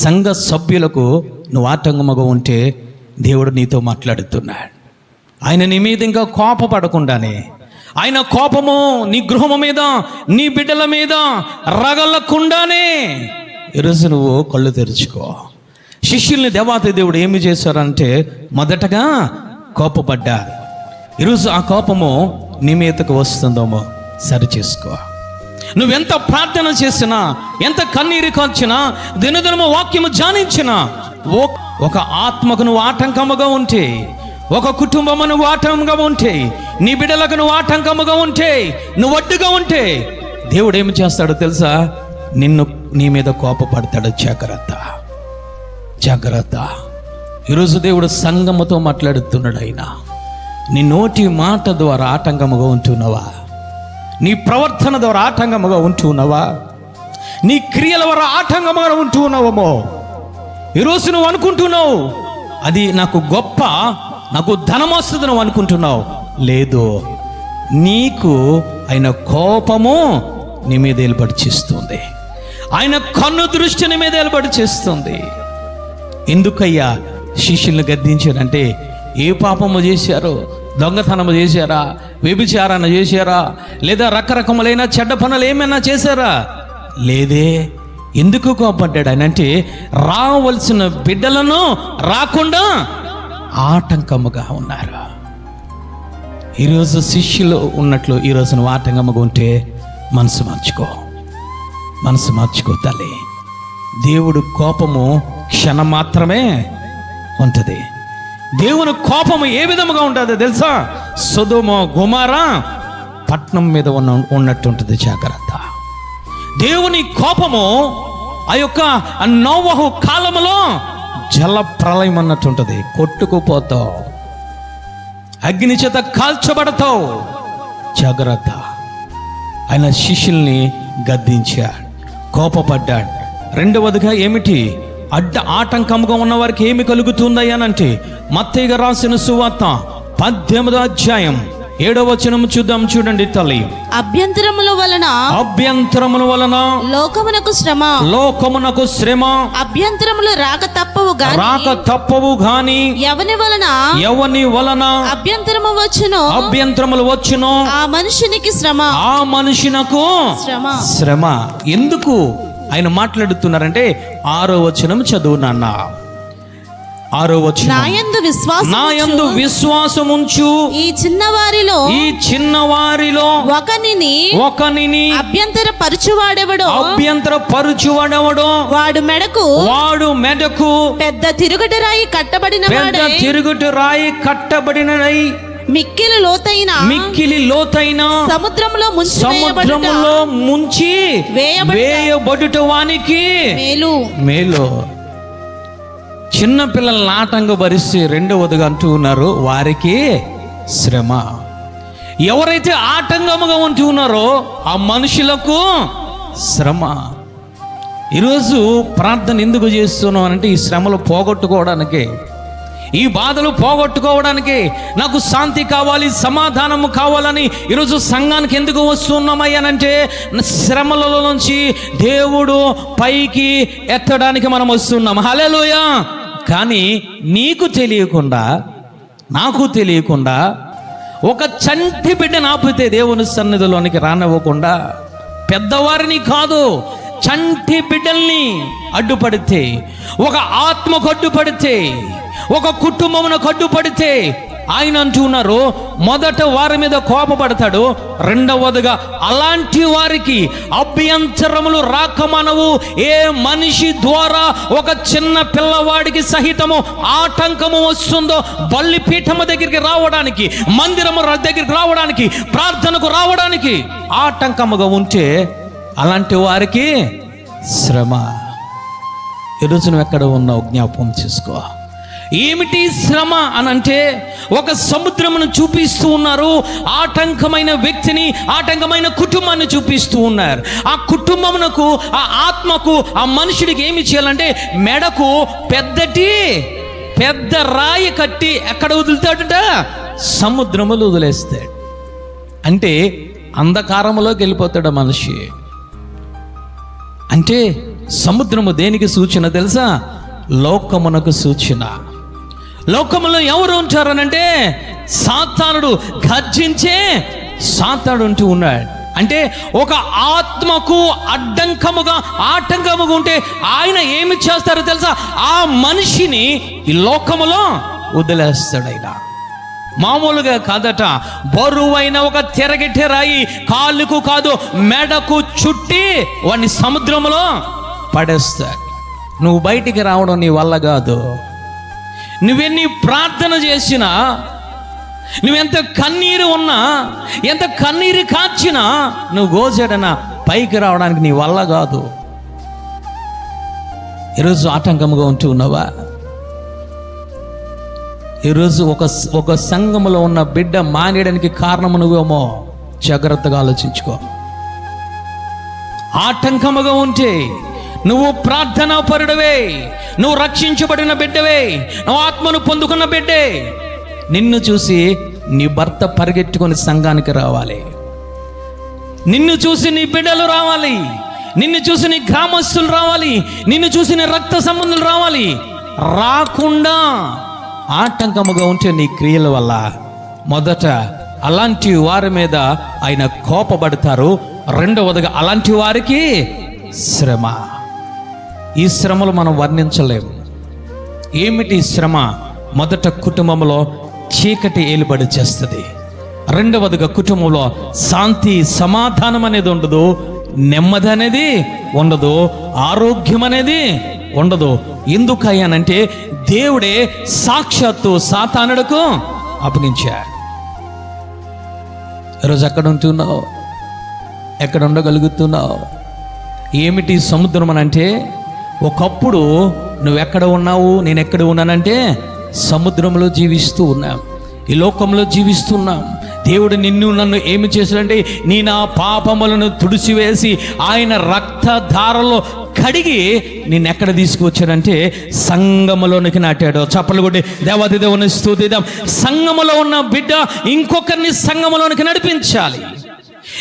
సంఘ సభ్యులకు నువ్వు ఆటంకముగా ఉంటే దేవుడు నీతో మాట్లాడుతున్నాడు. ఆయన నీ మీద ఇంకా కోపపడకుండానే, ఆయన కోపము నీ గృహము మీద, నీ బిడ్డల మీద రగలకుండానే ఈరోజు నువ్వు కళ్ళు తెరుచుకో. శిష్యుల్ని దేవాతి దేవుడు ఏమి చేశారంటే మొదటగా కోపపడ్డారు. ఈరోజు ఆ కోపము నీ మీదకు వస్తుందేమో సరి చేసుకో. నువ్వెంత ప్రార్థన చేసినా, ఎంత కన్నీరు కాల్చినా, దినదినము వాక్యము ధ్యానించినా, ఒక ఆత్మకు నువ్వు ఆటంకముగా ఉంటే, ఒక కుటుంబము నువ్వు ఆటంకముగా ఉంటే, నీ బిడ్డలకు నువ్వు ఆటంకముగా ఉంటే, నువ్వు అడ్డుగా ఉంటే దేవుడు ఏమి చేస్తాడో తెలుసా? నిన్ను, నీ మీద కోపపడతాడు. జాగ్రత్త, జాగ్రత్త. ఈరోజు దేవుడు సంఘముతో మాట్లాడుతున్నాడు. అయినా నీ నోటి మాట ద్వారా ఆటంకముగా ఉంటున్నావా? నీ ప్రవర్తన ద్వారా ఆటంకముగా ఉంటున్నావా? నీ క్రియల ద్వారా ఆటంకముగా ఉంటున్నావేమో. ఈరోజు నువ్వు అనుకుంటున్నావు అది నాకు గొప్ప, నాకు ధనం వస్తుంది నువ్వు అనుకుంటున్నావు. లేదు, నీకు ఆయన కోపము నీ మీద ఏలుబడి చేస్తుంది, ఆయన కన్ను దృష్టి నీ మీద ఏలుబడి చేస్తుంది. ఎందుకయ్యా శిష్యుల్ని గద్దించారంటే ఏ పాపము చేశారో? దొంగతనము చేశారా? వ్యభిచారాన్ని చేశారా? లేదా రకరకములైన చెడ్డ పనులు ఏమైనా చేశారా? లేదే. ఎందుకు కోపడ్డాడు ఆయన అంటే రావలసిన బిడ్డలను రాకుండా ఆటంకముగా ఉన్నారు. ఈరోజు శిష్యులు ఉన్నట్లు ఈరోజు నువ్వు ఆటంకముగా ఉంటే మనసు మార్చుకో, మనసు మార్చుకో తల్లి. దేవుడు కోపము క్షణం మాత్రమే ఉంటుంది. దేవుని కోపము ఏ విధముగా ఉంటుందో తెలుసా? సొదొమ గొమొర్రా పట్నం మీద ఉన్నట్టు ఉంటుంది. జాగ్రత్త. దేవుని కోపము ఆ యొక్క నోవహు కాలములో జల ప్రళయం అన్నట్టు ఉంటుంది. కొట్టుకుపోతావు, అగ్ని చేత కాల్చబడతావు. జాగ్రత్త. ఆయన శిష్యుల్ని గద్దించాడు, కోపపడ్డాడు. రెండవదిగా ఏమిటి? ఆటంకముగా ఉన్న వారికి ఏమి కలుగుతుంది అని అంటే మత్తయి రాసిన సువార్త 18వ అధ్యాయం 7వ వచనం చూద్దాం, చూడండి తల్లి. అభ్యంతరముల వలన లోకమునకు శ్రమ అభ్యంతరములు రాక తప్పవు గాని ఎవని వలన అభ్యంతరములు వచ్చును ఆ మనుషునికి శ్రమ. ఎందుకు ఆయన మాట్లాడుతున్నారంటే 6వ వచనం చదువు నాన్న. 6వ వచనం, నాయందు విశ్వాసముంచు ఈ చిన్నవారిలో ఒకనిని అభ్యంతర పరుచువాడెవడో వాడు మెడకు పెద్ద తిరుగుట రాయి కట్టబడిన మిక్కిలి లోతైన సముద్రములో ముంచి వేయబడుట వానికి మేలు. చిన్న పిల్లల్ని ఆటంగా భరిస్తే 2వదిగా అంటూ ఉన్నారు, వారికి శ్రమ. ఎవరైతే ఆటంకముగా ఉంటూ ఉన్నారో ఆ మనుషులకు శ్రమ. ఈరోజు ప్రార్థన ఎందుకు చేస్తున్నాం అంటే ఈ శ్రమలు పోగొట్టుకోవడానికి, ఈ బాధలు పోగొట్టుకోవడానికి, నాకు శాంతి కావాలి, సమాధానము కావాలని ఈరోజు సంఘానికి ఎందుకు వస్తున్నామయ్యానంటే శ్రమలలో నుంచి దేవుడు పైకి ఎత్తడానికి మనం వస్తున్నాం. హల్లెలూయా. కానీ నీకు తెలియకుండా, నాకు తెలియకుండా ఒక చంటి బిడ్డను ఆపితే దేవుని సన్నిధిలోనికి రానివ్వకుండా, పెద్దవారిని కాదు చంటి బిడ్డల్ని అడ్డుపడితే, ఒక ఆత్మకు అడ్డుపడితే, ఒక కుటుంబమునకు అడ్డుపడితే ఆయన అంటున్నారు, మొదట వారి మీద కోపపడతాడు, 2వదిగా అలాంటి వారికి అభ్యంతరములు రాకమనవు. ఏ మనిషి ద్వారా ఒక చిన్న పిల్లవాడికి సహితము ఆటంకము వస్తుందో బలిపీఠము దగ్గరికి రావడానికి, మందిరము దగ్గరికి రావడానికి, ప్రార్థనకు రావడానికి ఆటంకముగా ఉంటే అలాంటి వారికి శ్రమ. ఈరోజు నువ్వు ఎక్కడ ఉన్నావు జ్ఞాపకం చేసుకో. ఏమిటి శ్రమ అనంటే ఒక సముద్రమును చూపిస్తూ ఉన్నారు, ఆటంకమైన వ్యక్తిని, ఆటంకమైన కుటుంబాన్ని చూపిస్తూ ఉన్నారు. ఆ కుటుంబమునకు, ఆ ఆత్మకు, ఆ మనుషుడికి ఏమి చేయాలంటే మెడకు పెద్ద రాయి కట్టి ఎక్కడ వదులుతాడట? సముద్రములు వదిలేస్తాడు. అంటే అంధకారములోకి వెళ్ళిపోతాడు మనిషి. అంటే సముద్రము దేనికి సూచన తెలుసా? లోకమునకు సూచన. లోకములో ఎవరు ఉంటారనంటే సాతానుడు, గర్జించే సాతానుడు ఉంటూ ఉన్నాడు. అంటే ఒక ఆత్మకు అడ్డంకముగా, ఆటంకముగా ఉంటే ఆయన ఏమి చేస్తారో తెలుసా? ఆ మనిషిని ఈ లోకములో వదిలేస్తాడు. ఆయన మామూలుగా కాదట, బరువైన ఒక తిరగెట్టే రాయి కాళ్ళకు కాదు మెడకు చుట్టి వాడిని సముద్రంలో పడేస్తాడు. నువ్వు బయటికి రావడం నీ వల్ల కాదు. నువ్వెన్ని ప్రార్థన చేసినా, నువ్వెంత కన్నీరు ఉన్నా, ఎంత కన్నీరు కాచినా నువ్వు గోజడన పైకి రావడానికి నీ వల్ల కాదు. ఈరోజు ఆటంకముగా ఉంటూ ఉన్నావా? ఈరోజు ఒక సంఘములో ఉన్న బిడ్డ మానేయడానికి కారణము నువ్వేమో. జాగ్రత్తగా ఆలోచించుకో. ఆటంకముగా ఉంటే నువ్వు ప్రార్థనా పరుడవే, నువ్వు రక్షించబడిన బిడ్డవే, నువ్వు ఆత్మను పొందుకున్న బిడ్డే. నిన్ను చూసి నీ భర్త పరిగెట్టుకొని సంఘానికి రావాలి, నిన్ను చూసి నీ బిడ్డలు రావాలి, నిన్ను చూసి నీ గ్రామస్తులు రావాలి, నిన్ను చూసి నీ రక్త సంబంధులు రావాలి. రాకుండా ఆటంకముగా ఉంటే నీ క్రియల వల్ల మొదట అలాంటి వారి మీద ఆయన కోపపడతారు. 2వదిగా అలాంటి వారికి శ్రమ. ఈ శ్రమలు మనం వర్ణించలేము. ఏమిటి శ్రమ? మొదట కుటుంబంలో చీకటి ఏలుబడి చేస్తుంది. 2వదిగా కుటుంబంలో శాంతి సమాధానం అనేది ఉండదు, నెమ్మది అనేది ఉండదు, ఆరోగ్యం అనేది ఉండదు. ఎందుకయ్యానంటే దేవుడే సాక్షాత్తు సాతానుడుకు అప్పగించాడు. ఈరోజు ఎక్కడ ఉంటున్నావు? ఎక్కడ ఉండగలుగుతున్నావు? ఏమిటి సముద్రం అనంటే, ఒకప్పుడు నువ్వెక్కడ ఉన్నావు, నేను ఎక్కడ ఉన్నానంటే సముద్రంలో జీవిస్తూ ఉన్నాం, ఈ లోకంలో జీవిస్తున్నాం. దేవుడు నిన్ను నన్ను ఏమి చేశాడంటే, నీ నా పాపములను తుడిచివేసి ఆయన రక్తధారలో కడిగి నిన్నెక్కడ తీసుకువచ్చాడంటే సంఘములోనికి నాటాడు. చప్పలు కొట్టి దేవాది దేవుని స్తుతిద్దాం. సంఘములో ఉన్న బిడ్డ ఇంకొకరిని సంఘములోనికి నడిపించాలి.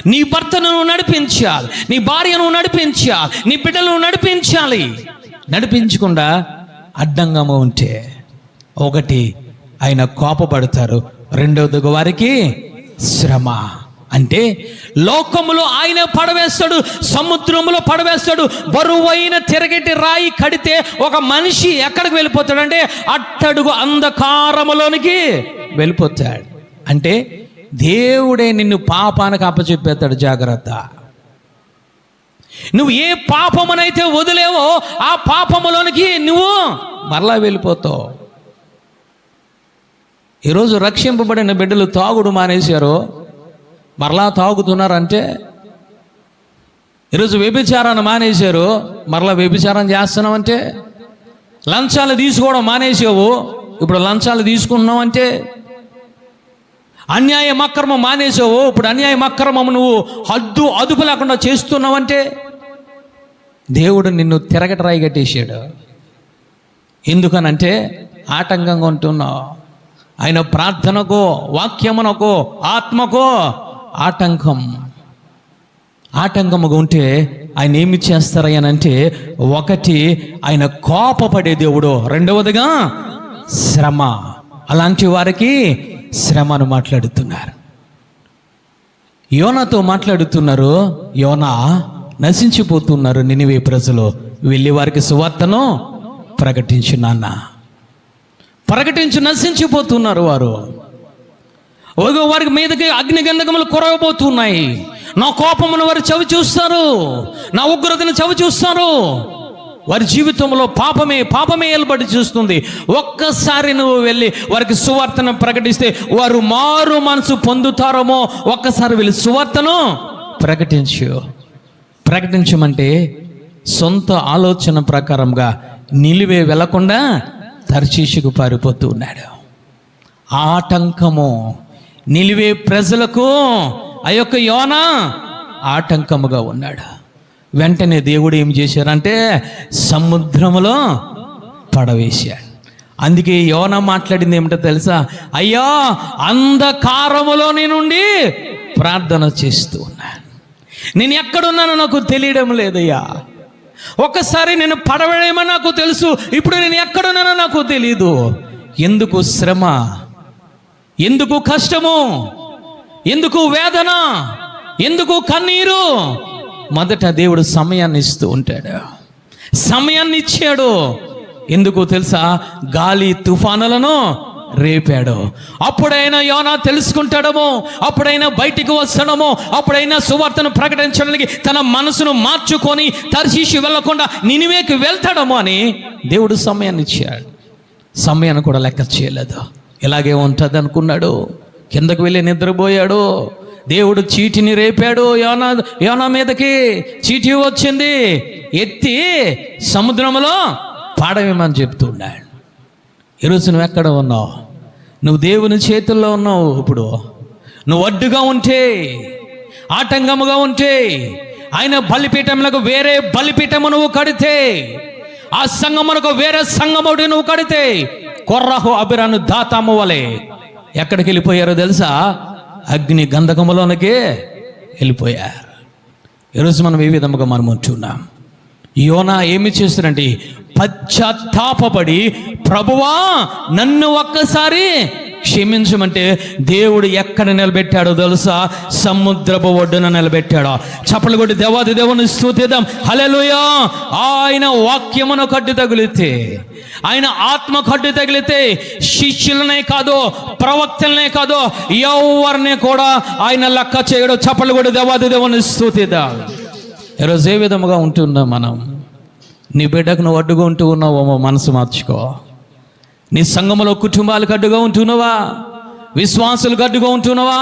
నీ భర్తను నడిపించాలి, నీ భార్యను నడిపించాలి, నీ బిడ్డలను నడిపించాలి. నడిపించకుండా అడ్డంగా ఉంటే ఒకటి ఆయన కోపపడతారు, రెండవది వారికి శ్రమ. అంటే లోకములో ఆయన పడవేస్తాడు, సముద్రములో పడవేస్తాడు. బరువైన తిరగటి రాయి కడితే ఒక మనిషి ఎక్కడికి వెళ్ళిపోతాడంటే అట్టడుగు అంధకారములోనికి వెళ్ళిపోతాడు. అంటే దేవుడే నిన్ను పాపానికి అప్పచెప్పేస్తాడు. జాగ్రత్త. నువ్వు ఏ పాపమునైతే వదిలేవో ఆ పాపములోనికి నువ్వు మరలా వెళ్ళిపోతావు. ఈరోజు రక్షింపబడిన బిడ్డలు తాగుడు మానేశారు, మరలా తాగుతున్నారంటే. ఈరోజు వ్యభిచారాన్ని మానేశారు, మరలా వ్యభిచారం చేస్తున్నామంటే. లంచాలు తీసుకోవడం మానేసావు, ఇప్పుడు లంచాలు తీసుకుంటున్నావు. అన్యాయం అక్రమం మానేసావు, ఇప్పుడు అన్యాయం అక్రమం నువ్వు అదుపు లేకుండా చేస్తున్నావంటే. దేవుడు నిన్ను తిరగటరాయి కట్టేశాడు. ఎందుకనంటే ఆటంకంగా ఉంటున్నావు. ఆయన ప్రార్థనకో, వాక్యమునకో, ఆత్మకో ఆటంకముగా ఉంటే ఆయన ఏమి చేస్తారయ్యానంటే, ఒకటి ఆయన కోపపడే దేవుడు, రెండవదిగా శ్రమ. అలాంటి వారికి శ్రమను మాట్లాడుతున్నారు. యోనాతో మాట్లాడుతున్నారు. యోనా నశించిపోతున్నారు నినివే ప్రజలు, వెళ్ళి వారికి సువార్తను ప్రకటించు నాన్న, ప్రకటించి నశించిపోతున్నారు వారు. వారికి మీదకి అగ్నిగంధకములు కురవబోతున్నాయి. నా కోపమును వారు చవి చూస్తారు, నా ఉగ్రతను చవి చూస్తారు. వారి జీవితంలో పాపమే ఏలుబడి చూస్తుంది. ఒక్కసారి నువ్వు వెళ్ళి వారికి సువార్తను ప్రకటిస్తే వారు మారు మనసు పొందుతారేమో. ఒక్కసారి వెళ్ళి సువార్తను ప్రకటించమంటే సొంత ఆలోచన ప్రకారంగా నిలివే వెళ్లకుండా తర్షీషుకు పారిపోతూ ఉన్నాడు. ఆటంకము నిలివే ప్రజలకు ఆ యొక్క యోనా ఆటంకముగా ఉన్నాడు. వెంటనే దేవుడు ఏం చేశారంటే సముద్రములో పడవేశాడు. అందుకే యోనా మాట్లాడింది ఏమిటో తెలుసా? అయ్యా, అంధకారములోని నుండి ప్రార్థన చేస్తూ ఉన్నాను, నేను ఎక్కడున్నానో నాకు తెలియడం లేదయ్యా. ఒక్కసారి నేను పడవేయమని నాకు తెలుసు, ఇప్పుడు నేను ఎక్కడున్నానో నాకు తెలియదు. ఎందుకు శ్రమ, ఎందుకు కష్టము, ఎందుకు వేదన, ఎందుకు కన్నీరు? మొదట దేవుడు సమయాన్ని ఇస్తూ ఉంటాడు. సమయాన్ని ఇచ్చాడు. ఎందుకు తెలుసా? గాలి తుఫానులను రేపాడు. అప్పుడైనా యోనా తెలుసుకుంటాడమో, అప్పుడైనా బయటికి వస్తాడమో, అప్పుడైనా సువార్తను ప్రకటించడానికి తన మనసును మార్చుకొని తర్షీషు వెళ్ళకుండా నినివేకి వెళ్తాడమో అని దేవుడు సమయాన్ని ఇచ్చాడు. సమయాన్ని కూడా లెక్క చేయలేదు. ఇలాగే ఉంటుంది అనుకున్నాడు, కిందకు వెళ్ళి నిద్రపోయాడు. దేవుడు చీటిని రేపాడు. యోనా మీదకి చీటి వచ్చింది, ఎత్తి సముద్రంలో పాడవేమని చెప్తున్నాడు. ఈరోజు నువ్వు ఎక్కడ ఉన్నావు? నువ్వు దేవుని చేతుల్లో ఉన్నావు. ఇప్పుడు నువ్వు అడ్డుగా ఉంటే, ఆటంకముగా ఉంటే, ఆయన బలిపీఠములకు వేరే బలిపీఠము నువ్వు కడితే, ఆ సంగమునకు వేరే సంగముడి నువ్వు కడితే, కొర్రహు అబిరాను దాతాము వలె ఎక్కడికి వెళ్ళిపోయారో తెలుసా? అగ్ని గంధకములోనికే వెళ్ళిపోయారు. ఈరోజు మనం ఏ విధముగా మనం ఉంటున్నాం? యోనా ఏమి చేస్తారంటే పశ్చాత్తాపపడి, ప్రభువా నన్ను ఒక్కసారి క్షమించమంటే దేవుడు ఎక్కడ నిలబెట్టాడో తెలుసా? సముద్రపు ఒడ్డున నిలబెట్టాడు. చప్పలు కొట్టి దేవాది దేవుని స్తుతిద్దాం. హల్లెలూయా. ఆయన వాక్యమును కట్టు తగిలితే, ఆయన ఆత్మ కట్టు తగిలితే శిష్యులనే కాదు, ప్రవక్తలనే కాదు, ఎవరిని కూడా ఆయన లెక్క చేయడు. చప్పలు కొట్టి దేవాది దేవుని స్తుతిద్దాం. ఈరోజు ఏ విధముగా ఉంటున్నాం మనం? నీ బిడ్డకు నువ్వు అడ్డుగా ఉంటూ ఉన్నావేమో, మనసు మార్చుకో. నీ సంఘములో కుటుంబాలకు అడ్డుగా ఉంటున్నావా? విశ్వాసులకు అడ్డుగా ఉంటున్నావా?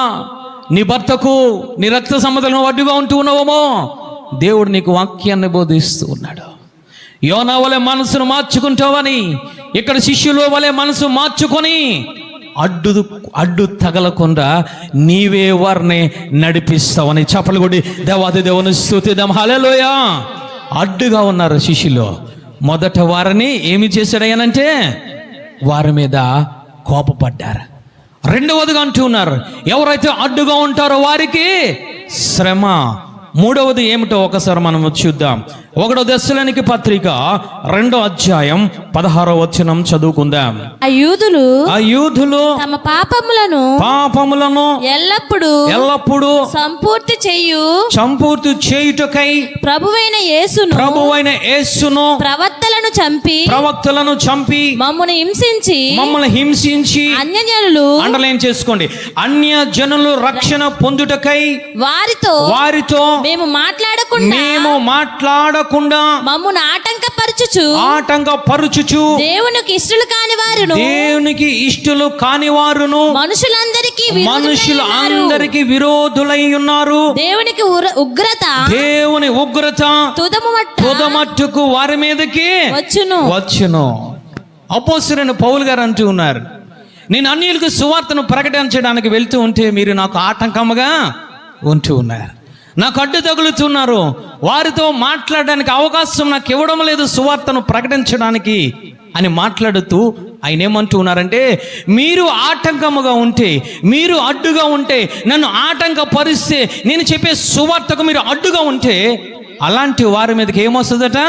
నీ భర్తకు, నీ రక్త సంబంధాలను అడ్డుగా ఉంటూ ఉన్నావేమో. దేవుడు నీకు వాక్యాన్ని బోధిస్తూ ఉన్నాడు. యోనా వలె మనసును మార్చుకుంటావని, ఇక్కడ శిష్యుల వలె మనసు మార్చుకొని అడ్డు తగలకుండా నీవే వారిని నడిపిస్తావని. చప్పలు కొట్టి దేవాది దేవుని స్తుతిద్దాం. హల్లెలూయా. అడ్డుగా ఉన్నారు శిష్యులు. మొదట వారిని ఏమి చేశాడయ్యానంటే వారి మీద కోపపడ్డారు. రెండవదిగా అంటూ ఉన్నారు, ఎవరైతే అడ్డుగా ఉంటారో వారికి శ్రమ. మూడవది ఏమిటో ఒకసారి మనం చూద్దాం. 1 దెస్సలోనికి పత్రిక 2వ అధ్యాయం 16వ వచనం చదువుకుందాం. ఆ యూదులు తమ పాపములను ఎల్లప్పుడూ సంపూర్తి చేయుటకై ప్రభువైన యేసును ప్రవక్తలను చంపి మమ్మల్ని హింసించి అండర్లైన్ చేసుకోండి, అన్యజనులు రక్షణ పొందుటకై వారితో మేము మాట్లాడకుండా మమ్మును ఆటంకపరచుచు దేవునికి ఇష్టలు కాని వారును మనుషులందరికీ విరోధులై ఉన్నారు. దేవుని ఉగ్రత తుదమట్టుకు వారి మీదకి వచ్చును. అపోస్తలుడైన పౌలు గారు అంటూ ఉన్నారు, నేను అన్యులకు సువార్తను ప్రకటించడానికి వెళ్తూ ఉంటే మీరు నాకు ఆటంకముగా ఉంటూ ఉన్నారు, నాకు అడ్డు తగులుతున్నారు, వారితో మాట్లాడడానికి అవకాశం నాకు ఇవ్వడం లేదు సువార్తను ప్రకటించడానికి అని మాట్లాడుతూ ఆయన ఏమంటూ ఉన్నారంటే, మీరు ఆటంకముగా ఉంటే, మీరు అడ్డుగా ఉంటే, నన్ను ఆటంకపరిస్తే, నేను చెప్పే సువార్తకు మీరు అడ్డుగా ఉంటే అలాంటి వారి మీదకి ఏమొస్తుందట?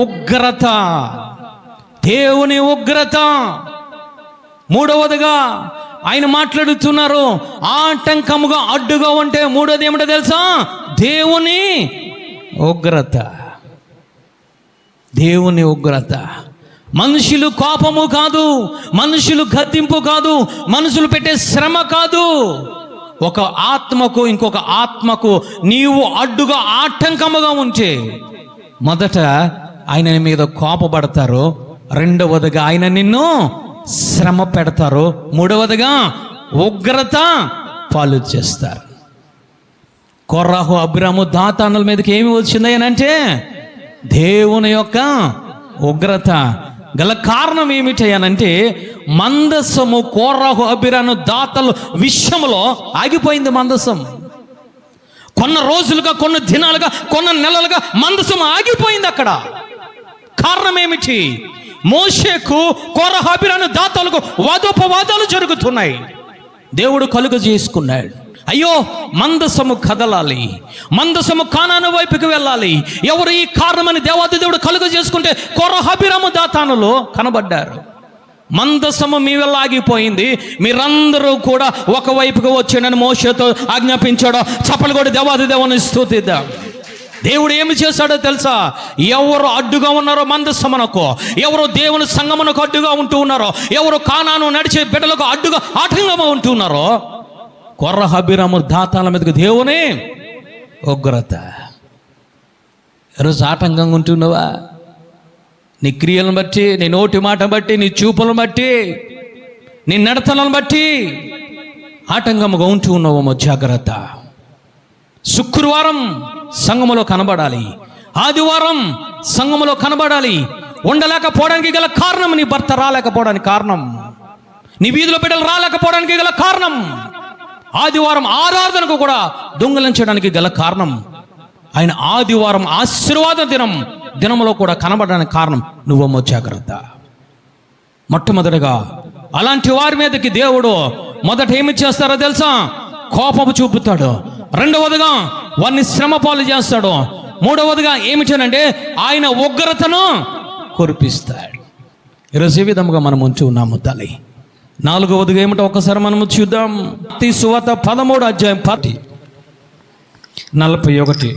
ఉగ్రత, దేవుని ఉగ్రత. మూడవదిగా ఆయన మాట్లాడుతున్నారు, ఆటంకముగా అడ్డుగా ఉంటే మూడోది ఏమిటో తెలుసా? దేవుని ఉగ్రత. దేవుని ఉగ్రత. మనుషులు కోపము కాదు, మనుషులు గద్దింపు కాదు, మనుషులు పెట్టే శ్రమ కాదు. ఒక ఆత్మకు ఇంకొక ఆత్మకు నీవు అడ్డుగా ఆటంకముగా ఉంటే మొదట ఆయన మీద కోపపడతారు, రెండవదిగా ఆయన నిన్ను శ్రమ పెడతారు, మూడవదిగా ఉగ్రత పాలు చేస్తారు. కొర్రాహు, అబ్రాము, దాతానుల మీదకి ఏమి వచ్చింది అని అంటే దేవుని యొక్క ఉగ్రత. గల కారణం ఏమిటి అనంటే మందసము కోర్రాహు, అబిరాను, దాతలు విషయంలో ఆగిపోయింది. మందసం కొన్న రోజులుగా, కొన్ని దినాలుగా, కొన్ని నెలలుగా మందసం ఆగిపోయింది అక్కడ. కారణం ఏమిటి? మోషేకు, కోరహు, అబిరాను, దాతలకు వాదోపవాదాలు జరుగుతున్నాయి. దేవుడు కలుగ చేసుకున్నాడు, అయ్యో మందసము కదలాలి, మందసము కానాను వైపుకి వెళ్ళాలి. ఎవరు ఈ కారణమని దేవాది దేవుడు కలుగ చేసుకుంటే కోరహు, అబిరాము, దాతానులు కనబడ్డారు. మందసము మీ వల్ల ఆగిపోయింది, మీరందరూ కూడా ఒకవైపుకి వచ్చానని మోషేతో ఆజ్ఞాపించాడో. చప్పలు కూడా దేవాది దేవుని స్తుతిద్దాం. దేవుడు ఏమి చేశాడో తెలుసా? ఎవరు అడ్డుగా ఉన్నారో మందసమునకు, ఎవరు దేవుని సంగమునకు అడ్డుగా ఉంటూ ఉన్నారో, ఎవరు కానాను నడిచే బిడ్డలకు అడ్డుగా ఆటంకంగా ఉంటూ ఉన్నారో, కొర్రాహు, అబిరాము, దాతాల మీదకి దేవుని ఉగ్రత. ఈరోజు ఆటంకంగా ఉంటున్నావా? నీ క్రియలను బట్టి, నీ నోటి మాట బట్టి, నీ చూపులను బట్టి, నీ నడతలను బట్టి ఆటంకముగా ఉంటూ ఉన్నావేమో, జాగ్రత్త. శుక్రవారం సంఘములో కనబడాలి, ఆదివారం సంఘములో కనబడాలి. ఉండలేకపోవడానికి గల కారణం నీ భర్త రాలేకపోవడానికి కారణం, నీ వీధిలో బిడ్డలు రాలేకపోవడానికి గల కారణం, ఆదివారం ఆరాధనకు కూడా దొంగిలించడానికి గల కారణం, ఆయన ఆదివారం ఆశీర్వాద దినములో కూడా కనబడడానికి కారణం నువ్వమ్మో, జాగ్రత్త. మొట్టమొదటిగా అలాంటి వారి మీదకి దేవుడు మొదట ఏమి చేస్తారో తెలుసా? కోపము చూపుతాడు. రెండవదిగా వారిని శ్రమ పాలు చేస్తాడు. మూడవదిగా ఏమిటనంటే ఆయన ఉగ్రతను కురిపిస్తాడు. ఈరోజు ఈ విధముగా మనం ఉంచి ఉన్నాము తల్లి. నాలుగవదిగా ఏమిటో ఒకసారి మనము చూద్దాం. మత్తయి సువార్త 13వ అధ్యాయం 41.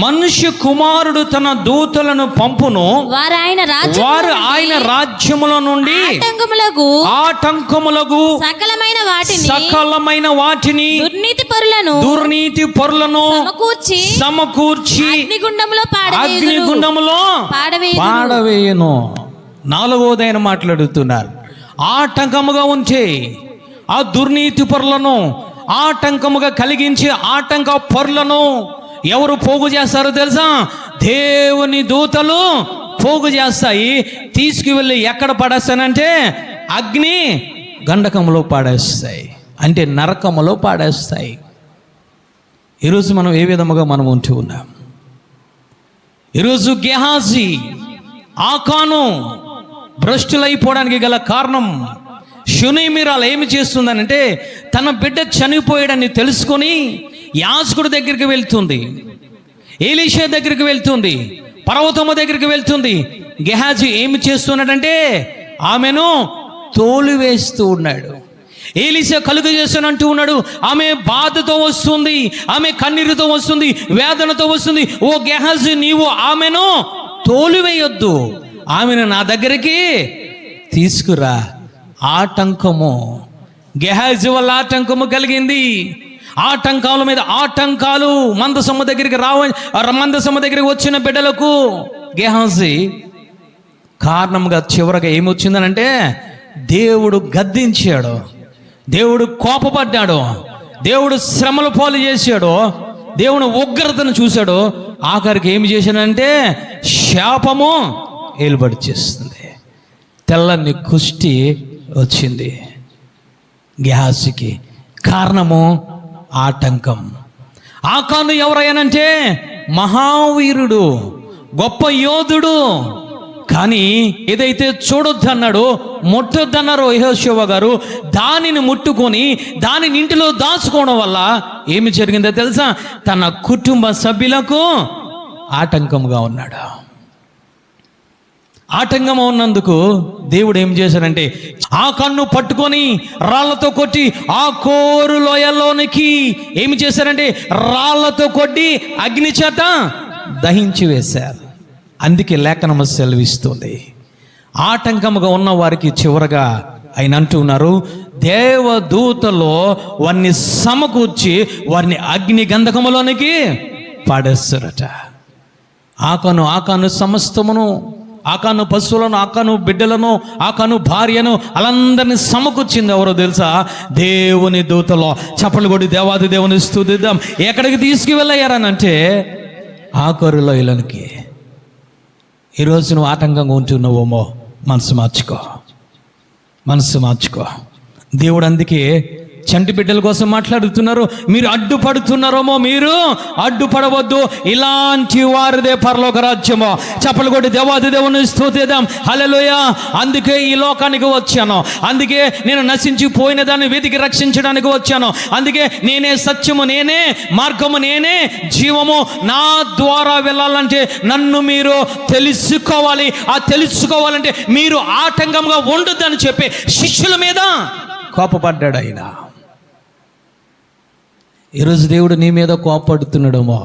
మనుష్య కుమారుడు తన దూతలను పంపును, వారు ఆయన రాజ్యములో నుండి ఆటంకములకు సకలమైన వాటిని దుర్నీతి పరులను సమకూర్చి అగ్నిగుండములో పాడవేయును. నాలుగవది ఆయన మాట్లాడుతున్నారు, ఆటంకముగా ఉంచే ఆ దుర్నీతి పరులను, ఆటంకముగా కలిగించే ఆటంక పరులను ఎవరు పోగు చేస్తారో తెలుసా? దేవుని దూతలు పోగు చేస్తాయి. తీసుకువెళ్ళి ఎక్కడ పడేస్తానంటే అగ్ని గండకంలో పాడేస్తాయి, అంటే నరకములో పాడేస్తాయి. ఈరోజు మనం ఏ విధముగా మనం ఉంటూ ఉన్నాం? ఈరోజు గెహాజీ ఆకాను భ్రష్టులైపోవడానికి గల కారణం, షూనేమీరాలు ఏమి చేస్తుందనంటే తన బిడ్డ చనిపోయాడని తెలుసుకొని యాజకుడి దగ్గరికి వెళ్తుంది, ఎలీషా దగ్గరికి వెళ్తుంది, పర్వతమ్మ దగ్గరికి వెళ్తుంది. గెహాజీ ఏమి చేస్తున్నాడంటే ఆమెను తోలివేస్తూ ఉన్నాడు. ఎలీషా కలుగు చేస్తానంటూ ఉన్నాడు. ఆమె బాధతో వస్తుంది, ఆమె కన్నీరుతో వస్తుంది, వేదనతో వస్తుంది. ఓ గెహాజీ, నీవు ఆమెను తోలివేయొద్దు, ఆమెను నా దగ్గరికి తీసుకురా. ఆటంకము, గెహాజీ వల్ల ఆటంకము కలిగింది. ఆటంకాల మీద ఆటంకాలు. మందసమ్మ దగ్గరికి మందసమ్మ దగ్గరికి వచ్చిన బిడ్డలకు గెహాజీ కారణంగా చివరగా ఏమొచ్చిందనంటే దేవుడు గద్దించాడు, దేవుడు కోపపడ్డాడు, దేవుడు శ్రమల పాలు చేశాడు, దేవుని ఉగ్రతను చూశాడు. ఆఖరికి ఏమి చేశాడంటే శాపము ఏలుబడి చేస్తుంది. తెల్లని కుష్టి వచ్చింది గెహాజీకి. కారణము ఆటంకం. ఆకాను ఎవరయ్యానంటే మహావీరుడు, గొప్ప యోధుడు. కానీ ఏదైతే చూడొద్దన్నాడో, ముట్టొద్దన్నారో యెహోషువ గారు, దానిని ముట్టుకొని దానిని ఇంటిలో దాచుకోవడం వల్ల ఏమి జరిగిందో తెలుసా? తన కుటుంబ సభ్యులకు ఆటంకంగా ఉన్నాడు. ఆటంకం ఉన్నందుకు దేవుడు ఏం చేశాడంటే ఆ కన్ను పట్టుకొని రాళ్లతో కొట్టి ఆ కోరు లోయలోనికి ఏమి చేశారంటే రాళ్లతో కొట్టి అగ్ని చేత దహించి వేశారు. అందుకే లేఖనము సెలవిస్తుంది, ఆటంకముగా ఉన్న వారికి చివరగా ఆయన అంటున్నారు, దేవదూతలో వారిని సమకూర్చి వారిని అగ్ని గంధకములోనికి పాడేస్తారట. ఆకాను సమస్తమును, ఆకాను పశువులను, ఆకాను బిడ్డలను, ఆకాను భార్యను, అలందరినీ సమకూర్చింది ఎవరో తెలుసా? దేవుని దూతలో. చప్పలు కొట్టి దేవాది దేవుని స్తుతిద్దాం. ఎక్కడికి తీసుకువెళ్ళయ్యారనంటే ఆకోరు లోయలోనికి. ఈరోజు నువ్వు ఆటంకంగా ఉంటున్నావేమో, మనసు మార్చుకో. దేవుడు అందుకే చంటి బిడ్డల కోసం మాట్లాడుతున్నారు. మీరు అడ్డుపడుతున్నారేమో, మీరు అడ్డుపడవద్దు, ఇలాంటి వారిదే పరలోక రాజ్యమో. చప్పలు కొట్టి దేవాది దేవుని స్తుతిద్దాం. హల్లెలూయా. అందుకే ఈ లోకానికి వచ్చాను, అందుకే నేను నశించిపోయిన దాన్ని వెతికి రక్షించడానికి వచ్చాను. అందుకే నేనే సత్యము, నేనే మార్గము, నేనే జీవము. నా ద్వారా వెళ్ళాలంటే నన్ను మీరు తెలుసుకోవాలి. ఆ తెలుసుకోవాలంటే మీరు ఆటంకంగా ఉండొద్దని చెప్పి శిష్యుల మీద కోపపడ్డాడు ఆయన. ఈరోజు దేవుడు నీ మీద కోపడుతున్నాడేమో,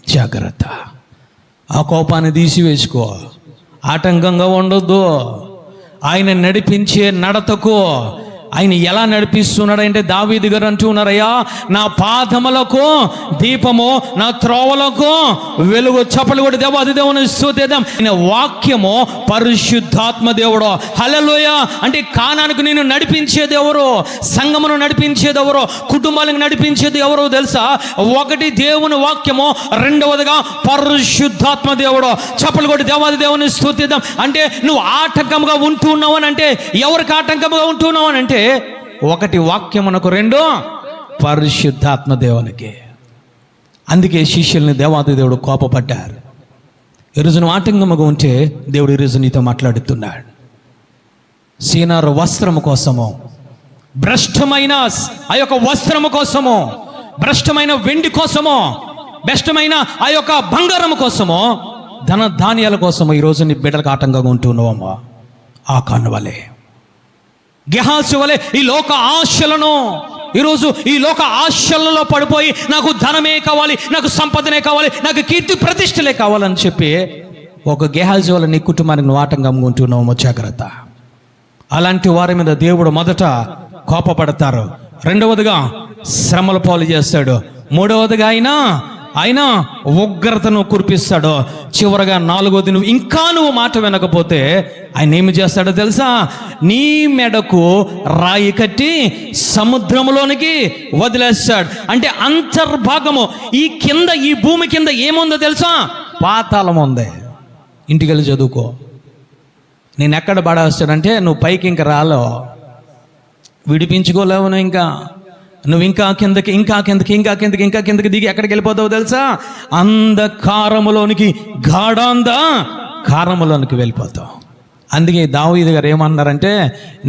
జాగ్రత్త. ఆ కోపాన్ని తీసివేసుకో. ఆటంకంగా ఉండొద్దు. ఆయన నడిపించే నడతకు ఆయన ఎలా నడిపిస్తున్నాడంటే దావీదు గారు అంటూ ఉన్నారయ్యా, నా పాదములకు దీపము, నా త్రోవలకు వెలుగు. చప్పలు కూడా దేవాది దేవుని స్తుతిద్దాం. ఆయన వాక్యము పరిశుద్ధాత్మ దేవుడు. హల్లెలూయా. అంటే కానానికి నేను నడిపించేది ఎవరు? సంఘమును నడిపించేది ఎవరు? కుటుంబాలకు నడిపించేది ఎవరో తెలుసా? ఒకటి దేవుని వాక్యము, రెండవదిగా పరిశుద్ధాత్మ దేవుడు. చప్పలు కూడా దేవాది దేవుని స్తుతిద్దాం. అంటే నువ్వు ఆటంకంగా ఉంటూ ఉన్నావు అని అంటే ఎవరికి ఆటంకంగా ఉంటున్నావు అని అంటే ఒకటి వాక్యమునకు, రెండు పరిశుద్ధాత్మ దేవునికి. అందుకే శిష్యుల్ని దేవాది దేవుడు కోపపడ్డారు. ఈరోజు నువ్వు ఆటంకముగా ఉంటే దేవుడు ఈరోజు నీతో మాట్లాడుతున్నాడు. సీనారు వస్త్రము కోసము, భ్రష్టమైన ఆ యొక్క వస్త్రము కోసము, భ్రష్టమైన వెండి కోసము, భ్రష్టమైన ఆ యొక్క బంగారము కోసము, ధన ధాన్యాల కోసము ఈరోజు నీ బిడ్డలకు ఆటంకంగా ఉంటున్నావమ్మా. ఆ కన్ను వలె, గెహాజీ వలె ఈ లోక ఆశలను, ఈరోజు ఈ లోక ఆశలలో పడిపోయి నాకు ధనమే కావాలి, నాకు సంపదనే కావాలి, నాకు కీర్తి ప్రతిష్టలే కావాలని చెప్పి ఒక గెహాజీ వల్ల నీ కుటుంబానికి నువ్వు ఆటంకంగా ఉంటున్నావు. జాగ్రత్త. అలాంటి వారి మీద దేవుడు మొదట కోపపడతారు, రెండవదిగా శ్రమల పాలు చేస్తాడు, మూడవదిగా ఆయన ఉగ్రతను కురిపిస్తాడు, చివరగా నాలుగోది నువ్వు మాట వినకపోతే ఆయన ఏమి చేస్తాడో తెలుసా? నీ మెడకు రాయి కట్టి సముద్రంలోనికి వదిలేస్తాడు. అంటే అంతర్భాగము, ఈ కింద, ఈ భూమి కింద ఏముందో తెలుసా? పాతాళం ఉంది. ఇంటికి వెళ్ళి చదువుకో. నేను ఎక్కడ పడేస్తాడంటే నువ్వు పైకి ఇంకా రాలో, విడిపించుకోలేవు, ఇంకా నువ్వు ఇంకా కిందకి దిగి ఎక్కడికి వెళ్ళిపోతావు తెలుసా? అంధకారములోనికి, కారములోనికి వెళ్ళిపోతావు. అందుకే దావీదు గారు ఏమన్నారంటే,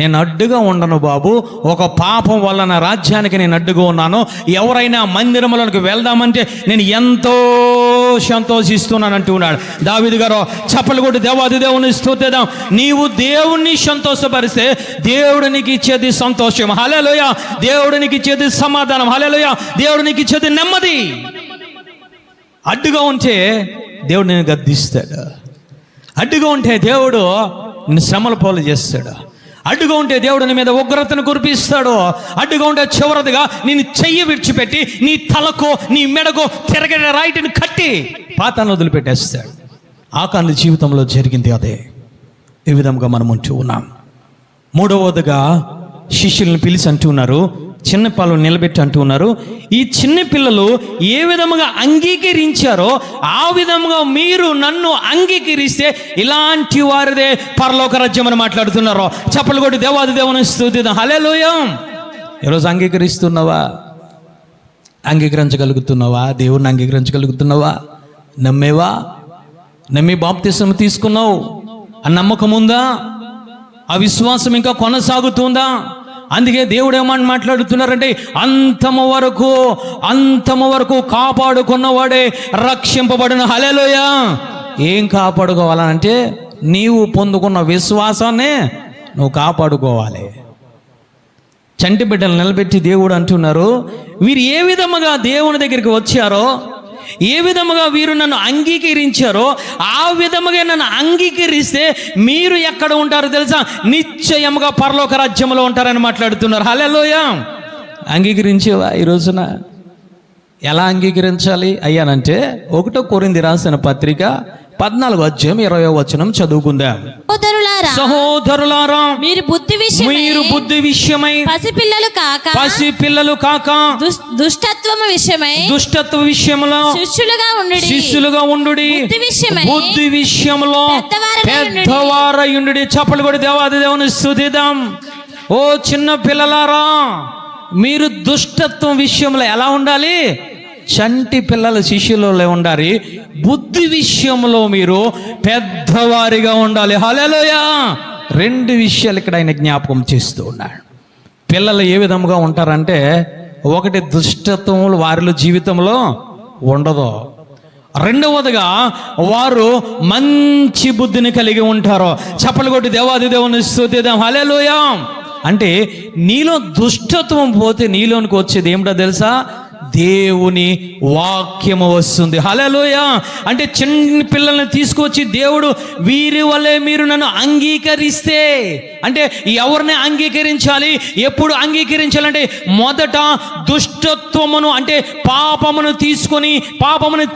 నేను అడ్డుగా ఉండను బాబు, ఒక పాపం వల్ల నా రాజ్యానికి నేను అడ్డుగా ఉన్నాను. ఎవరైనా మందిరంలోనికి వెళ్దామంటే నేను ఎంతో సంతోషిస్తున్నాను అంటున్నాడు దావీదు గారు. చప్పలు కొట్టి దేవాది దేవుని స్తుతిద్దాం. నీవు దేవుణ్ణి సంతోషపరిస్తే దేవుడినికి ఇచ్చేది సంతోషం. హల్లెలూయా. దేవుడినికి ఇచ్చేది సమాధానం. హల్లెలూయా. దేవుడినికి ఇచ్చేది నెమ్మది. అడ్డుగా ఉంటే దేవుడు నేను గద్దిస్తాడు. అడ్డుగా ఉంటే దేవుడు నిన్ను శ్రమల పాలు చేస్తాడు. అడ్డుగా ఉంటే దేవుడు నీ మీద ఉగ్రతను కురిపిస్తాడు. అడ్డుగా ఉంటే చివరిదిగా నిన్ను చెయ్యి విడిచిపెట్టి నీ తలకు, నీ మెడకు తిరగడ రాయిటిని కట్టి పాతాన్ని వదిలిపెట్టేస్తాడు. ఆకాని జీవితంలో జరిగింది అదే. ఈ విధంగా మనం ఉంటూ ఉన్నాం. మూడవదిగా శిష్యులను పిలిచి అంటున్నారు, చిన్న పిల్లలు నిలబెట్టి అంటున్నారు, ఈ చిన్న పిల్లలు ఏ విధముగా అంగీకరించారో ఆ విధముగా మీరు నన్ను అంగీకరిస్తే ఇలాంటి వారిదే పరలోక రాజ్యం అని మాట్లాడుతున్నారు. చప్పలు కొట్టి దేవాది దేవుని స్తుతిద్దాం. హల్లెలూయా. ఈరోజు అంగీకరిస్తున్నావా? అంగీకరించగలుగుతున్నావా? దేవుణ్ణి అంగీకరించగలుగుతున్నావా? నమ్మేవా? నమ్మి బాప్తిసం తీసుకున్నావు, ఆ నమ్మకం ఉందా? ఆ విశ్వాసం ఇంకా కొనసాగుతుందా? అందుకే దేవుడు ఏమని మాట్లాడుతున్నారంటే, అంతము వరకు కాపాడుకున్నవాడే రక్షింపబడిన. హల్లెలూయా. ఏం కాపాడుకోవాలంటే నీవు పొందుకున్న విశ్వాసాన్ని నువ్వు కాపాడుకోవాలి. చంటి బిడ్డలు నిలబెట్టి దేవుడు అంటున్నారు, వీరు ఏ విధముగా దేవుని దగ్గరికి వచ్చారో, ఏ విధముగా వీరు నన్ను అంగీకరించారో ఆ విధముగా నన్ను అంగీకరిస్తే మీరు ఎక్కడ ఉంటారో తెలుసా? నిశ్చయముగా పరలోక రాజ్యంలో ఉంటారని మాట్లాడుతున్నారు. హల్లెలూయా. అంగీకరించేవా ఈ రోజున? ఎలా అంగీకరించాలి అయ్యానంటే 1 కొరింథీ రాసిన పత్రిక 14:20 చదువుకుందాం. సహోదరులారా, మీరు బుద్ధి విషయమై పసిపిల్లలు కాక దుష్టత్వ విషయములో శిష్యులుగా ఉండుడి. బుద్ధి విషయంలో పెద్దవారయుండుడి. చప్పలు కొడి దేవాది దేవుని స్తుతిద్దాం. ఓ చిన్న పిల్లలారా, మీరు దుష్టత్వం విషయంలో ఎలా ఉండాలి? చంటి పిల్లల శిష్యులలో ఉండాలి. బుద్ధి విషయంలో మీరు పెద్దవారిగా ఉండాలి. హల్లెలూయా. 2 విషయాలు ఇక్కడ ఆయన జ్ఞాపకం చేస్తూ ఉన్నాడు. పిల్లలు ఏ విధంగా ఉంటారంటే, ఒకటి దుష్టత్వములు వారిలో జీవితంలో ఉండదు. రెండవదిగా వారు మంచి బుద్ధిని కలిగి ఉంటారు. చప్పలు కొట్టి దేవాది దేవుని స్తుతిద్దాం. హల్లెలూయా. అంటే నీలో దుష్టత్వం పోతే నీలోనికి వచ్చేది ఏమిటో తెలుసా? దేవుని వాక్యము వస్తుంది. హల్లెలూయా. అంటే చిన్న పిల్లల్ని తీసుకొచ్చి దేవుడు వీరి వల్లే మీరు నన్ను అంగీకరిస్తే, అంటే ఎవరిని అంగీకరించాలి, ఎప్పుడు అంగీకరించాలంటే మొదట దుష్టత్వమును అంటే పాపమును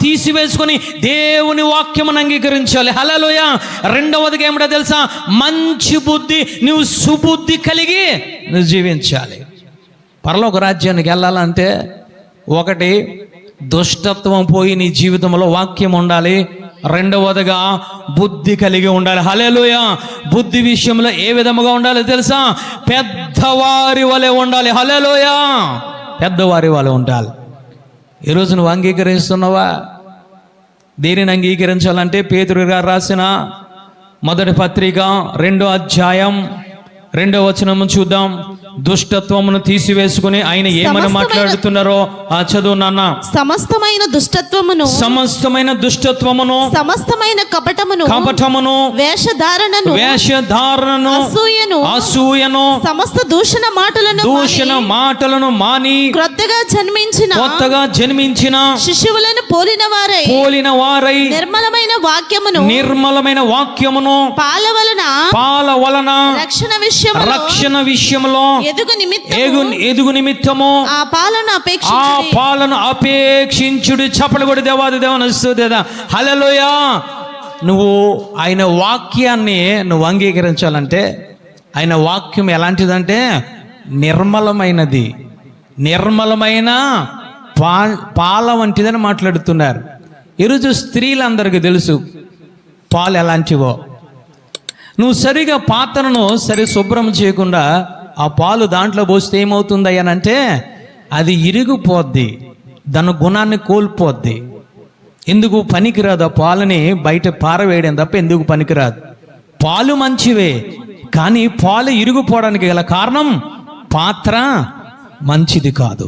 తీసివేసుకొని దేవుని వాక్యమును అంగీకరించాలి. హల్లెలూయా. రెండవదిగా ఏమిటో తెలుసా? మంచి బుద్ధి, నువ్వు సుబుద్ధి కలిగి నువ్వు జీవించాలి. పరలోక రాజ్యానికి వెళ్ళాలంటే ఒకటి దుష్టత్వం పోయి నీ జీవితంలో వాక్యం ఉండాలి. రెండవదిగా బుద్ధి కలిగి ఉండాలి. హల్లెలూయా. బుద్ధి విషయంలో ఏ విధముగా ఉండాలి తెలుసా? పెద్దవారి వలె ఉండాలి. హల్లెలూయా. పెద్దవారి వలె ఉండాలి. ఈరోజు నువ్వు అంగీకరిస్తున్నావా? దేనిని అంగీకరించాలంటే పేతురు గారు రాసిన మొదటి పత్రిక 2వ అధ్యాయం 2వ వచనము చూద్దాం. దుష్టత్వమును తీసివేసుకుని ఆయన ఏమని మాట్లాడుతున్నారో ఆ చదువు నాన్న. సమస్తమైన దుష్టత్వమును సమస్తమైన కపటమును వేషధారణను అసూయను సమస్త దూషణ మాటలను మాని కొత్తగా జన్మించిన శిశువులను పోలిన వారై నిర్మలమైన వాక్యమును పాల వలన రక్షణ విషయంలో ఎదుగు నిమిత్తము ఆ పాలను అపేక్షించుడు. చప్పలు కొడి దేవాది దేవుని స్తుతిద్దాం. హల్లెలూయా. నువ్వు ఆయన వాక్యాన్ని నువ్వు అంగీకరించాలంటే ఆయన వాక్యం ఎలాంటిదంటే నిర్మలమైనది, నిర్మలమైన పాల వంటిదని మాట్లాడుతున్నారు. ఈరోజు స్త్రీలందరికీ తెలుసు పాలు ఎలాంటివో. నువ్వు సరిగా పాత్రను శుభ్రం చేయకుండా ఆ పాలు దాంట్లో పోస్తే ఏమవుతుంది అనంటే అది ఇరిగిపోద్ది, దాని గుణాన్ని కోల్పోద్ది. ఎందుకు పనికిరాదు? ఆ పాలని బయట పారవేయడం తప్ప ఎందుకు పనికిరాదు. పాలు మంచివే, కానీ పాలు ఇరిగిపోవడానికి గల కారణం పాత్ర మంచిది కాదు.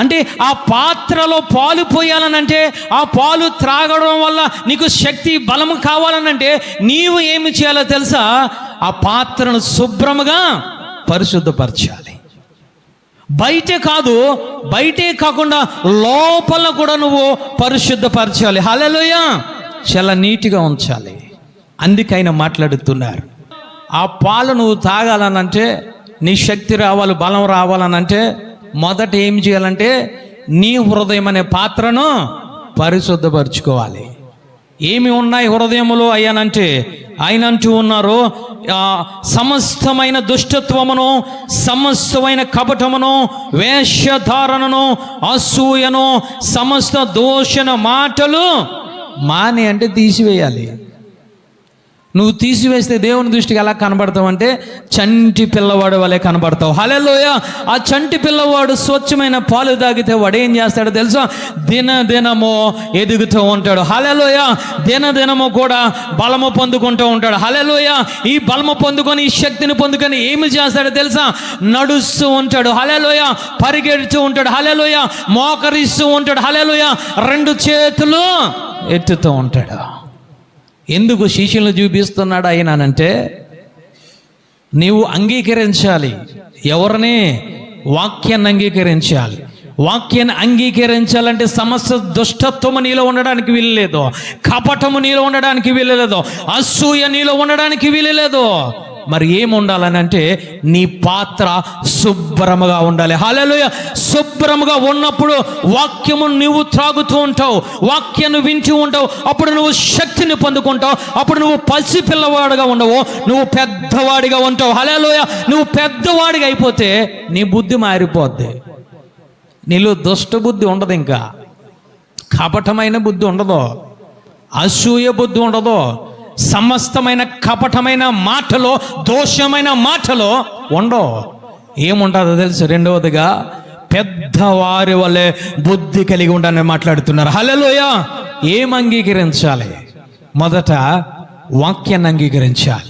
అంటే ఆ పాత్రలో పాలు పోయాలనంటే, ఆ పాలు త్రాగడం వల్ల నీకు శక్తి బలము కావాలనంటే నీవు ఏమి చేయాలో తెలుసా? ఆ పాత్రను శుభ్రముగా పరిశుద్ధపరచాలి. బయటే కాదు, బయటే కాకుండా లోపల కూడా నువ్వు పరిశుద్ధపరచాలి. హల్లెలూయా! చాలా నీట్గా ఉంచాలి. అందుకైనా మాట్లాడుతున్నారు. ఆ పాలు నువ్వు తాగాలనంటే, నీ శక్తి రావాలి, బలం రావాలనంటే మొదట ఏం చేయాలంటే నీ హృదయం అనే పాత్రను పరిశుద్ధపరచుకోవాలి. ఏమి ఉన్నాయి హృదయములో అయ్యానంటే, ఆయన అంటూ ఉన్నారు, సమస్తమైన దుష్టత్వమును, సమస్తమైన కపటమును, వేషధారణను, అసూయను, సమస్త దోషణ మాటలు మానే అంటే తీసివేయాలి. నువ్వు తీసివేస్తే దేవుని దృష్టికి ఎలా కనబడతావు అంటే చంటి పిల్లవాడు వలె కనబడతావు. హల్లెలూయా! ఆ చంటి పిల్లవాడు స్వచ్ఛమైన పాలు తాగితే వాడు ఏం చేస్తాడో తెలుసా? దినదినము ఎదుగుతూ ఉంటాడు. హల్లెలూయా! దినదినము కూడా బలము పొందుకుంటూ ఉంటాడు. హల్లెలూయా! ఈ బలము పొందుకొని, ఈ శక్తిని పొందుకొని ఏమి చేస్తాడో తెలుసా? నడుస్తూ ఉంటాడు. హల్లెలూయా! పరిగెడుతూ ఉంటాడు. హల్లెలూయా! మోకరిస్తూ ఉంటాడు. హల్లెలూయా! 2 చేతులు ఎత్తుతూ ఉంటాడు. ఎందుకు శిష్యులను చూపిస్తున్నాడు ఆయనంటే, నీవు అంగీకరించాలి. ఎవరిని? వాక్యాన్ని అంగీకరించాలి. వాక్యాన్ని అంగీకరించాలంటే సమస్త దుష్టత్వము నీలో ఉండడానికి వీలులేదు, కపటము నీలో ఉండడానికి వీలులేదు, అసూయ నీలో ఉండడానికి వీలులేదు. మరి ఏముండాలని అంటే నీ పాత్ర శుభ్రముగా ఉండాలి. హల్లెలూయా! శుభ్రముగా ఉన్నప్పుడు వాక్యము నువ్వు త్రాగుతూ ఉంటావు, వాక్యాన్ని వింటూ ఉంటావు. అప్పుడు నువ్వు శక్తిని పొందుకుంటావు. అప్పుడు నువ్వు పసి పిల్లవాడుగా ఉండవు, నువ్వు పెద్దవాడిగా ఉంటావు. హల్లెలూయా! నువ్వు పెద్దవాడిగా అయిపోతే నీ బుద్ధి మారిపోద్ది. నీలో దుష్ట బుద్ధి ఉండదు, ఇంకా కపటమైన బుద్ధి ఉండదు, అసూయ బుద్ధి ఉండదు, సమస్తమైన కపటమైన మాటలో, దోషమైన మాటలో ఉండవు. ఏముంటుందో తెలుసు? రెండవదిగా పెద్దవారి వల్లే బుద్ధి కలిగి ఉండాలని మాట్లాడుతున్నారు. హల్లెలూయా! ఏం అంగీకరించాలి? మొదట వాక్యాన్ని అంగీకరించాలి.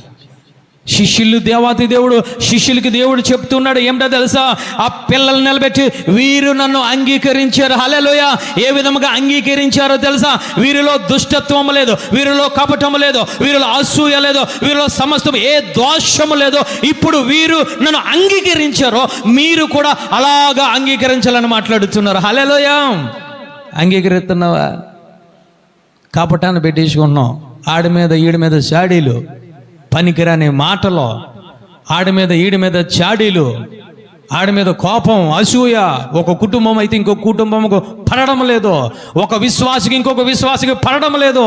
శిష్యులు దేవాతి దేవుడు, శిష్యులకి దేవుడు చెప్తున్నాడు ఏమిటో తెలుసా? ఆ పిల్లలు నిలబెట్టి వీరు నన్ను అంగీకరించారు. హల్లెలూయా! ఏ విధముగా అంగీకరించారో తెలుసా? వీరిలో దుష్టత్వం లేదు, వీరిలో కపటము లేదు, వీరిలో అసూయ లేదు, వీరిలో సమస్తం ఏ దోషము లేదు. ఇప్పుడు వీరు నన్ను అంగీకరించారో మీరు కూడా అలాగా అంగీకరించాలని మాట్లాడుతున్నారు. హల్లెలూయా! అంగీకరిస్తున్నావా? కపటాన్ని పెట్టేసుకుంటున్నాం. ఆడి మీద ఈడి మీద చాడీలు, పనికిరాని మాటలో, ఆడి మీద ఈడి మీద చాడీలు, ఆడి మీద కోపం, అసూయ. ఒక కుటుంబం అయితే ఇంకొక కుటుంబంకు పడడం లేదు, ఒక విశ్వాసికి ఇంకొక విశ్వాసికి పడడం లేదు.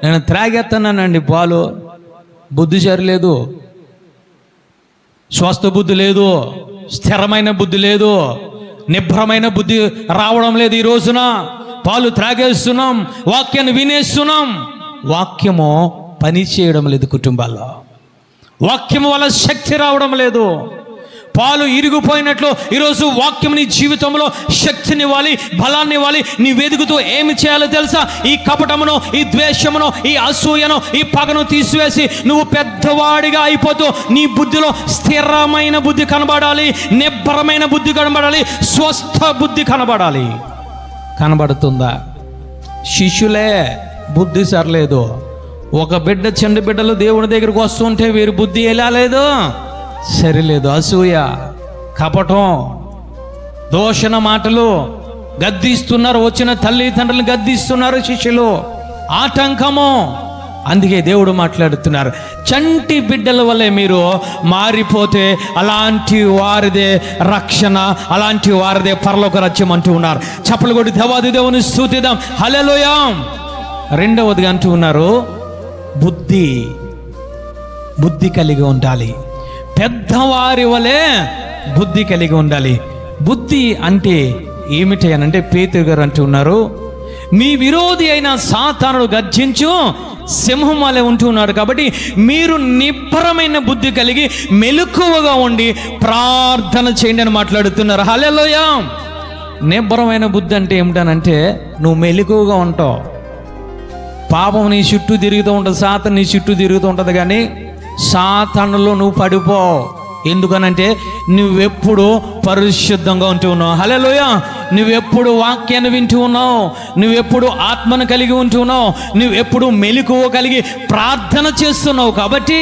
నేను త్రాగేస్తున్నానండి పాలు, బుద్ధి సరిలేదు, స్వస్థ బుద్ధి లేదు, స్థిరమైన బుద్ధి లేదు, నిభ్రమైన బుద్ధి రావడం లేదు. ఈ రోజున పాలు త్రాగేస్తున్నాం, వాక్యాన్ని వినేస్తున్నాం, వాక్యము పని చేయడం లేదు. కుటుంబాల్లో వాక్యము వల్ల శక్తి రావడం లేదు. పాలు ఇరిగిపోయినట్లు ఈరోజు వాక్యం నీ జీవితంలో శక్తినివ్వాలి, బలాన్ని ఇవ్వాలి. నీ వెదుగుతూ ఏమి చేయాలో తెలుసా? ఈ కపటమును, ఈ ద్వేషమును, ఈ అసూయను, ఈ పగను తీసివేసి నువ్వు పెద్దవాడిగా అయిపోతూ నీ బుద్ధిలో స్థిరమైన బుద్ధి కనబడాలి, నిబ్బరమైన బుద్ధి కనబడాలి, స్వస్థ బుద్ధి కనబడాలి. కనబడుతుందా? శిష్యులే బుద్ధి సరలేదు. ఒక బిడ్డ, చండి బిడ్డలు దేవుని దగ్గరికి వస్తుంటే వీరి బుద్ధి ఎలా లేదు, సరిలేదు. అసూయ, కపటం, దోషణ మాటలు, గద్దిస్తున్నారు. వచ్చిన తల్లిదండ్రులను గద్దిస్తున్నారు శిష్యులు, ఆటంకము. అందుకే దేవుడు మాట్లాడుతున్నారు, చంటి బిడ్డల వల్లే మీరు మారిపోతే అలాంటి వారిదే రక్షణ, అలాంటి వారిదే పరలోక రాజ్యం అంటూ ఉన్నారు. చప్పలు కొట్టి దేవాది దేవుని స్తుతిద్దాం. హల్లెలూయా! రెండవదిగా అంటూ ఉన్నారు, బుద్ధి కలిగి ఉండాలి. పెద్దవారి వలె బుద్ధి కలిగి ఉండాలి. బుద్ధి అంటే ఏమిటి అని అంటే పేతురు గారు అంటూ ఉన్నారు, మీ విరోధి అయిన సాతానుడు గర్జించు సింహం వలె ఉంటూ ఉన్నారు. కాబట్టి మీరు నిబ్బరమైన బుద్ధి కలిగి మెలకువగా ఉండి ప్రార్థన చేయండి అని మాట్లాడుతున్నారు. హల్లెలూయా! నిబ్బరమైన బుద్ధి అంటే ఏమిటనంటే నువ్వు మెలకువగా ఉంటావు. పాపం నీ చుట్టూ తిరుగుతూ ఉంటుంది, సాతాను నీ చుట్టూ తిరుగుతూ ఉంటుంది, కానీ సాతానులో నువ్వు పడిపోవు. ఎందుకనంటే నువ్వెప్పుడు పరిశుద్ధంగా ఉంటూ ఉన్నావు. హల్లెలూయా. నువ్వెప్పుడు వాక్యాన్ని వింటూ ఉన్నావు, నువ్వెప్పుడు ఆత్మను కలిగి ఉంటూ ఉన్నావు, నువ్వెప్పుడు మెలకువ కలిగి ప్రార్థన చేస్తున్నావు. కాబట్టి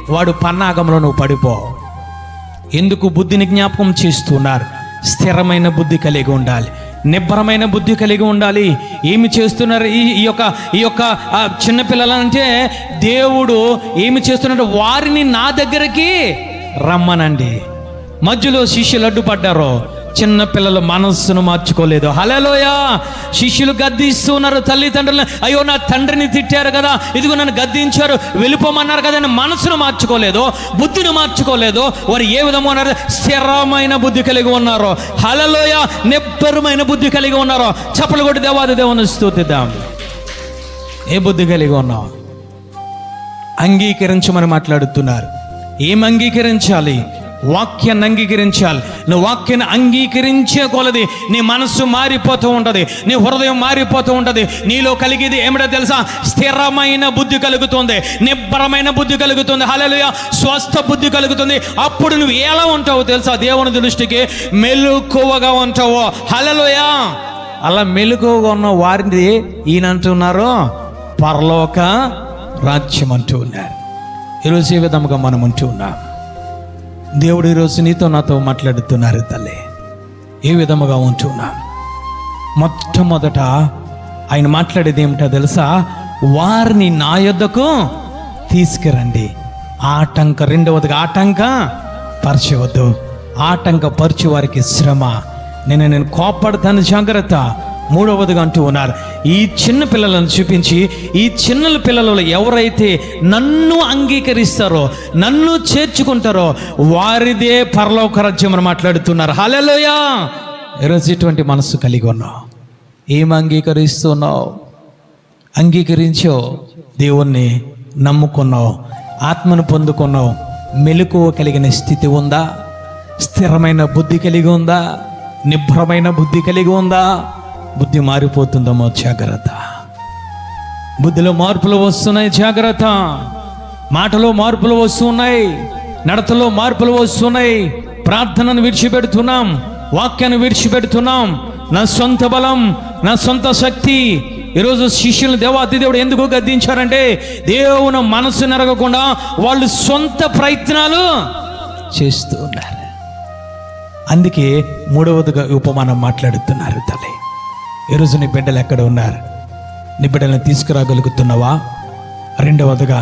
వాడు పన్నాగంలో నువ్వు పడిపో. ఎందుకు బుద్ధిని జ్ఞాపకం చేస్తున్నారు? స్థిరమైన బుద్ధి కలిగి ఉండాలి, నిబ్బరమైన బుద్ధి కలిగి ఉండాలి. ఏమి చేస్తున్నారు ఈ యొక్క చిన్నపిల్లలంటే దేవుడు ఏమి చేస్తున్నారు? వారిని నా దగ్గరికి రమ్మనండి. మధ్యలో శిష్యులు అడ్డుపడ్డారు, చిన్న పిల్లలు మనస్సును మార్చుకోలేదు. హల్లెలూయా. శిష్యులు గద్దిస్తున్నారు తల్లిదండ్రులను, అయ్యో నా తండ్రిని తిట్టారు కదా, ఇదిగో నన్ను గద్దించారు, వెళ్ళిపోమన్నారు కదా అని మనసును మార్చుకోలేదు, బుద్ధిని మార్చుకోలేదు. వారు ఏ విధంగా ఉన్నారు? స్థిరమైన బుద్ధి కలిగి ఉన్నారు. హల్లెలూయా. నిబ్బరమైన బుద్ధి కలిగి ఉన్నారు. చప్పలు కొట్టి దేవాది దేవుని స్తుతిద్దాం. ఏ బుద్ధి కలిగి ఉన్నావు? అంగీకరించమని మాట్లాడుతున్నారు. ఏం అంగీకరించాలి? వాక్యాన్ని అంగీకరించాలి. నువ్వు వాక్యాన్ని అంగీకరించే కొలది నీ మనస్సు మారిపోతూ ఉంటుంది, నీ హృదయం మారిపోతూ ఉంటుంది. నీలో కలిగేది ఏమిటో తెలుసా? స్థిరమైన బుద్ధి కలుగుతుంది, నిబ్బరమైన బుద్ధి కలుగుతుంది. హల్లెలూయా. స్వస్థ బుద్ధి కలుగుతుంది. అప్పుడు నువ్వు ఎలా ఉంటావు తెలుసా? దేవుని దృష్టికి మెలకువగా ఉంటావు. హల్లెలూయా. అలా మెలకువగా ఉన్న వారిని ఈయన అంటున్నారు పరలోక రాజ్యం అంటూ ఉన్నారు. ఈరోజు ఏ విధముగా మనం అంటూ ఉన్నాం? దేవుడు ఈరోజు నీతో నాతో మాట్లాడుతున్నారు తల్లి. ఏ విధముగా ఉంటున్నాం? మొట్టమొదట ఆయన మాట్లాడేది ఏమిటో తెలుసా? వారిని నా యొద్దకు తీసుకురండి. రెండవదిగా ఆటంక పరచవద్దు. ఆటంక పరచు వారికి శ్రమ. నేను కోపడతాను, జాగ్రత్త. మూడవదిగా అంటూ ఉన్నారు, ఈ చిన్న పిల్లలను చూపించి, ఈ చిన్న పిల్లలలో ఎవరైతే నన్ను అంగీకరిస్తారో, నన్ను చేర్చుకుంటారో వారిదే పరలోక రాజ్యం అని మాట్లాడుతున్నారు. హల్లెలూయా. ఈరోజు ఇటువంటి మనస్సు కలిగి ఉన్నావు. ఏం అంగీకరిస్తున్నావు? అంగీకరించో దేవుణ్ణి నమ్ముకున్నావు, ఆత్మను పొందుకున్నావు, మెలకువ కలిగిన స్థితి ఉందా? స్థిరమైన బుద్ధి కలిగి ఉందా? నిబ్బరమైన బుద్ధి కలిగి ఉందా? బుద్ధి మారిపోతుందమ్మో, జాగ్రత్త. బుద్ధిలో మార్పులు వస్తున్నాయి, జాగ్రత్త. మాటలో మార్పులు వస్తున్నాయి, నడతలో మార్పులు వస్తున్నాయి. ప్రార్థనను విడిచిపెడుతున్నాం, వాక్యాన్ని విడిచిపెడుతున్నాం. నా సొంత బలం, నా సొంత శక్తి. ఈరోజు శిష్యులను దేవాది దేవుడు ఎందుకు గద్దించారంటే దేవుని మనసు నెరగకుండా వాళ్ళు సొంత ప్రయత్నాలు చేస్తూ ఉన్నారు. అందుకే మూడవదిగా ఉపమానం మాట్లాడుతున్నారు తల్లి. ఈరోజు నీ బిడ్డలు ఎక్కడ ఉన్నారు? నీ బిడ్డలను తీసుకురాగలుగుతున్నావా? రెండవదిగా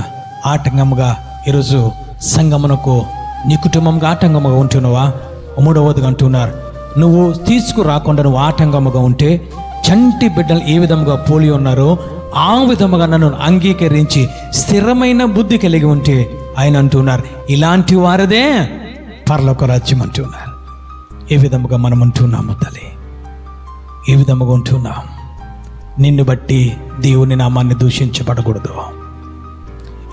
ఆటంకముగా ఈరోజు సంగమునకు నీ కుటుంబంగా ఆటంకముగా ఉంటున్నావా? మూడవదిగా అంటున్నారు, నువ్వు తీసుకురాకుండా నువ్వు ఆటంకముగా ఉంటే చంటి బిడ్డలు ఏ విధముగా పోలి ఉన్నారో ఆ విధముగా నన్ను అంగీకరించి స్థిరమైన బుద్ధి కలిగి ఉంటే ఆయన అంటున్నారు ఇలాంటి వారిదే పరలోక రాజ్యం అంటున్నారు. ఏ విధముగా మనం అంటున్నాము తల్లి? ఏ విధముగా ఉంటున్నాం? నిన్ను బట్టి దేవుని నామాన్ని దూషించబడకూడదు.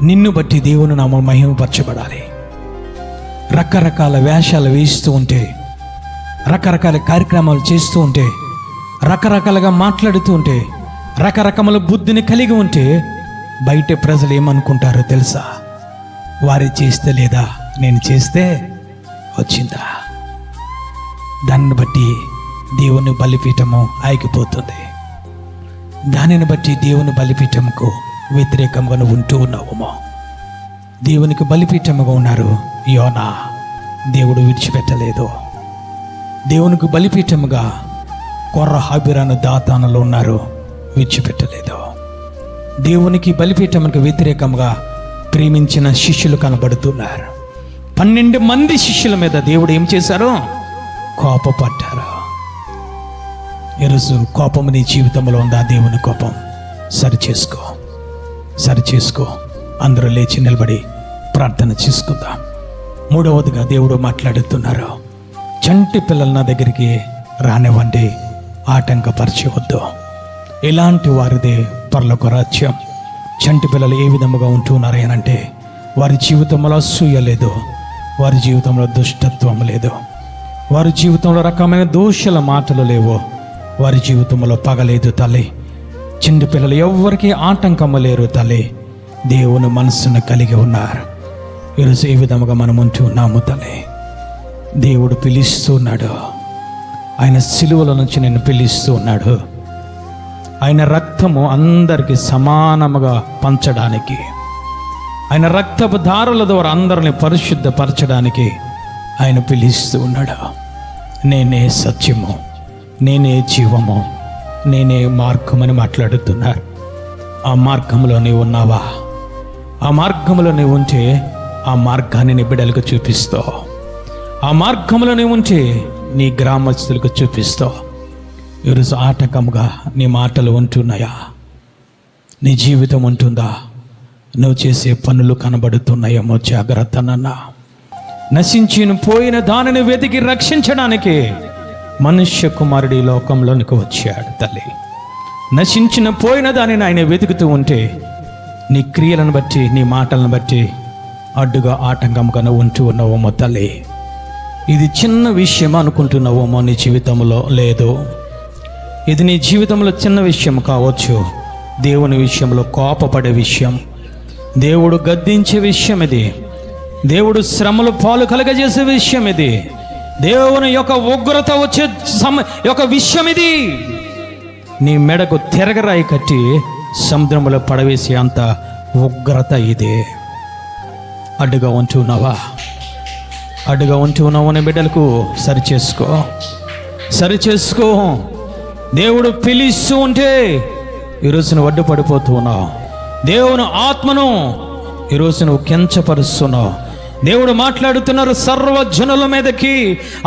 నిన్ను బట్టి దేవుని నామం మహిమపరచబడాలి. రకరకాల వేషాలు వేస్తూ ఉంటే, రకరకాల కార్యక్రమాలు చేస్తూ ఉంటే, రకరకాలుగా మాట్లాడుతూ ఉంటే, రకరకముల బుద్ధిని కలిగి ఉంటే బయట ప్రజలు ఏమనుకుంటారో తెలుసా? వారి చేస్తే లేదా నేను చేస్తే వచ్చిందా? దాన్ని బట్టి దేవుని బలిపీఠము ఆగిపోతుంది. దానిని బట్టి దేవుని బలిపీఠముకు వ్యతిరేకంగా నువ్వు ఉంటూ ఉన్నావేమో. దేవునికి బలిపీఠముగా ఉన్నారు యోనా, దేవుడు విడిచిపెట్టలేదు. దేవునికి బలిపీఠముగా కొర్ర హాబిరాను దాతానులో ఉన్నారు, విడిచిపెట్టలేదు. దేవునికి బలిపీఠముకు వ్యతిరేకంగా ప్రేమించిన శిష్యులు కనబడుతున్నారు. 12 మంది శిష్యుల మీద దేవుడు ఏం చేశారు? కోపపడ్డారు. ఈరోజు కోపం నీ జీవితంలో ఉందా? దేవుని కోపం సరిచేసుకో. అందరూ లేచి నిలబడి ప్రార్థన చేసుకుందాం. మూడవదిగా దేవుడు మాట్లాడుతున్నారు, చంటి పిల్లలు నా దగ్గరికి రానివ్వండి, ఆటంకపరచవద్దు. ఎలాంటి వారిదే పరలోక రాజ్యం. చంటి పిల్లలు ఏ విధముగా ఉంటున్నారు అంటే వారి జీవితంలో అసూయ లేదు, వారి జీవితంలో దుష్టత్వం లేదు, వారి జీవితంలో రకమైన దోషుల మాటలు లేవు. వారి జీవితంలో పగలేదు తల్లి. చిన్న పిల్లలు ఎవ్వరికీ ఆటంకము లేరు తల్లి. దేవుని మనస్సును కలిగి ఉన్నారు. ఈరోజు ఏ విధముగా మనం ఉంటూ ఉన్నాము తల్లి. దేవుడు పిలుస్తున్నాడు. ఆయన సిలువల నుంచి నిన్ను పిలుస్తూ ఉన్నాడు. ఆయన రక్తము అందరికీ సమానముగా పంచడానికి, ఆయన రక్తపు దారుల ద్వారా అందరిని పరిశుద్ధపరచడానికి ఆయన పిలుస్తూ ఉన్నాడు. నేనే సత్యము, నేనే జీవము, నేనే మార్గమని మాట్లాడుతున్నారు. ఆ మార్గంలో నీవు ఉన్నావా? ఆ మార్గంలో నీవు ఉంటే ఆ మార్గాన్ని నీ బిడ్డలకు చూపిస్తావు. ఆ మార్గంలో నీవు ఉంటే నీ గ్రామస్తులకు చూపిస్తావు. ఈరోజు ఆటంకముగా నీ మాటలు ఉంటున్నాయా? నీ జీవితం ఉంటుందా? నువ్వు చేసే పనులు కనబడుతున్నాయేమో జాగ్రత్త నాన్న. నశించిన పోయిన దానిని వెతికి రక్షించడానికి మనుష్య కుమారుడి లోకంలోనికి వచ్చాడు తల్లి. నశించిన పోయిన దానిని ఆయన వెతుకుతూ ఉంటే నీ క్రియలను బట్టి, నీ మాటలను బట్టి అడ్డుగా ఆటంకంగా నువ్వు ఉంటూ ఉన్నావేమో తల్లి. ఇది చిన్న విషయం అనుకుంటున్నావేమో నీ జీవితంలో. లేదు, ఇది నీ జీవితంలో చిన్న విషయం కావచ్చు. దేవుని విషయంలో కోపపడే విషయం, దేవుడు గద్దించే విషయం ఇది. దేవుడు శ్రమలు పాలు కలగజేసే విషయం ఇది. దేవుని యొక్క ఉగ్రత వచ్చే యొక్క విషయం ఇది. నీ మెడకు తిరగరాయి కట్టి సముద్రంలో పడవేసి అంత ఉగ్రత ఇదే. అడ్డుగా ఉంటున్నావా? అడ్డుగా ఉంటున్నావు అనే బిడ్డలకు సరిచేసుకో. దేవుడు పిలుస్తూ ఉంటే ఈరోజు నువ్వు అడ్డుపడిపోతూ ఉన్నావు. దేవుని ఆత్మను ఈరోజు నువ్వు కించపరుస్తున్నావు. దేవుడు మాట్లాడుతున్నారు, సర్వజనుల మీదకి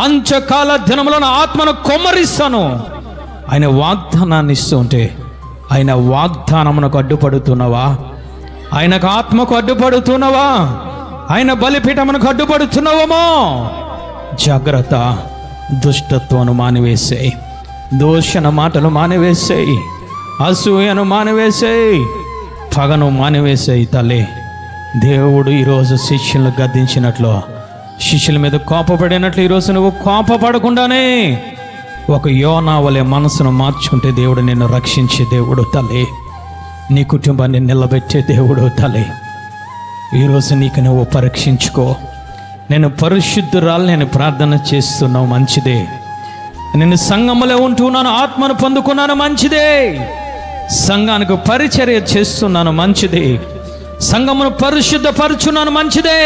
అంత్యకాల దినములను ఆత్మను కొమ్మరిస్తాను. ఆయన వాగ్దానాన్ని ఇస్తూ ఉంటే ఆయన వాగ్దానమునకు అడ్డుపడుతున్నావా? ఆయనకు ఆత్మకు అడ్డుపడుతున్నావా? ఆయన బలిపీఠమునకు అడ్డుపడుతున్నావేమో? జాగ్రత్త. దుష్టత్వను మానివేసేయి, దోషణ మాటలు మానివేసేయి, అసూయను మానివేసేయి, పగను మానివేసేయి తల్లి. దేవుడు ఈరోజు శిష్యులను గద్దించినట్లు, శిష్యుల మీద కోపపడినట్లు ఈరోజు నువ్వు కోపపడకుండానే ఒక యోనా వలె మనసును మార్చుకుంటే దేవుడు నిన్ను రక్షించే దేవుడు తల్లి. నీ కుటుంబాన్ని నిలబెట్టే దేవుడు తల్లి. ఈరోజు నీకు నువ్వు పరీక్షించుకో. నేను పరిశుద్ధురాలు, నేను ప్రార్థన చేస్తున్నావు, మంచిదే. నేను సంఘములో ఉంటున్నాను, ఆత్మను పొందుకున్నాను, మంచిదే. సంఘానికి పరిచర్య చేస్తున్నాను, మంచిదే. సంఘమును పరిశుద్ధపరుచున్నాను, మంచిదే.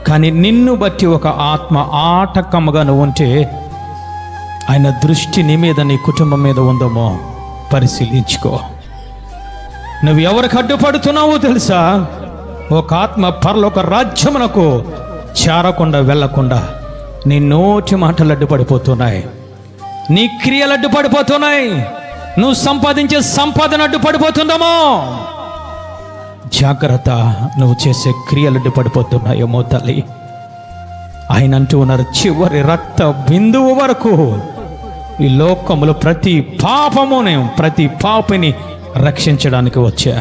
కానీ నిన్ను బట్టి ఒక ఆత్మ ఆటకముగా నువ్వు ఉంటే ఆయన దృష్టి నీ మీద, నీ కుటుంబం మీద ఉందేమో పరిశీలించుకో. నువ్వు ఎవరికి అడ్డుపడుతున్నావో తెలుసా? ఒక ఆత్మ పరలోక రాజ్యమునకు చేరకుండా వెళ్ళకుండా నీ నోటి మాటలు అడ్డుపడిపోతున్నాయి, నీ క్రియలు అడ్డుపడిపోతున్నాయి, నువ్వు సంపాదించే సంపాదన అడ్డుపడిపోతుందేమో. జాగ్రత్త. నువ్వు చేసే క్రియలు అడ్డుపడిపోతున్నాయేమో తల్లి. ఆయన అంటూ ఉన్నారు, చివరి రక్త బిందువు వరకు ఈ లోకములో ప్రతి పాపిని రక్షించడానికి వచ్చా.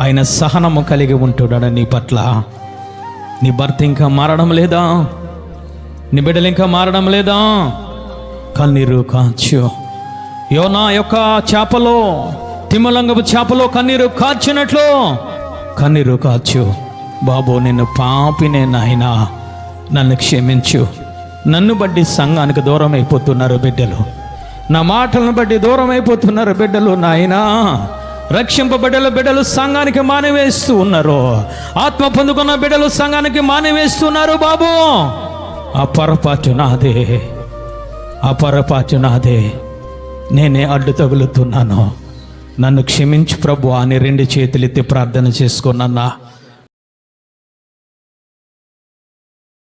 ఆయన సహనము కలిగి ఉంటున్నాడు నీ పట్ల. నీ భర్త ఇంకా మారడం లేదా? నీ బిడ్డలు ఇంకా మారడం లేదా? కన్నీరు కాచు. యోనా యొక్క చేపలో, తిమ్మలంగపు చేపలో కన్నీరు కాచినట్లు కన్నీరు కాచు. బాబు, నేను పాపినే నాయనా, నన్ను క్షమించు. నన్ను బట్టి సంఘానికి దూరం అయిపోతున్నారు బిడ్డలు, నా మాటలను బట్టి దూరం అయిపోతున్నారు బిడ్డలు. నాయనా, రక్షింపబడ్డ బిడ్డలు సంఘానికి మానివేస్తూ ఉన్నారు, ఆత్మ పొందుకున్న బిడ్డలు సంఘానికి మానివేస్తున్నారు. బాబు, ఆ పొరపాటు నాదే, నేనే అడ్డు తగులుతున్నాను, నన్ను క్షమించు ప్రభు అని 2 చేతులెత్తి ప్రార్థన చేసుకున్నా.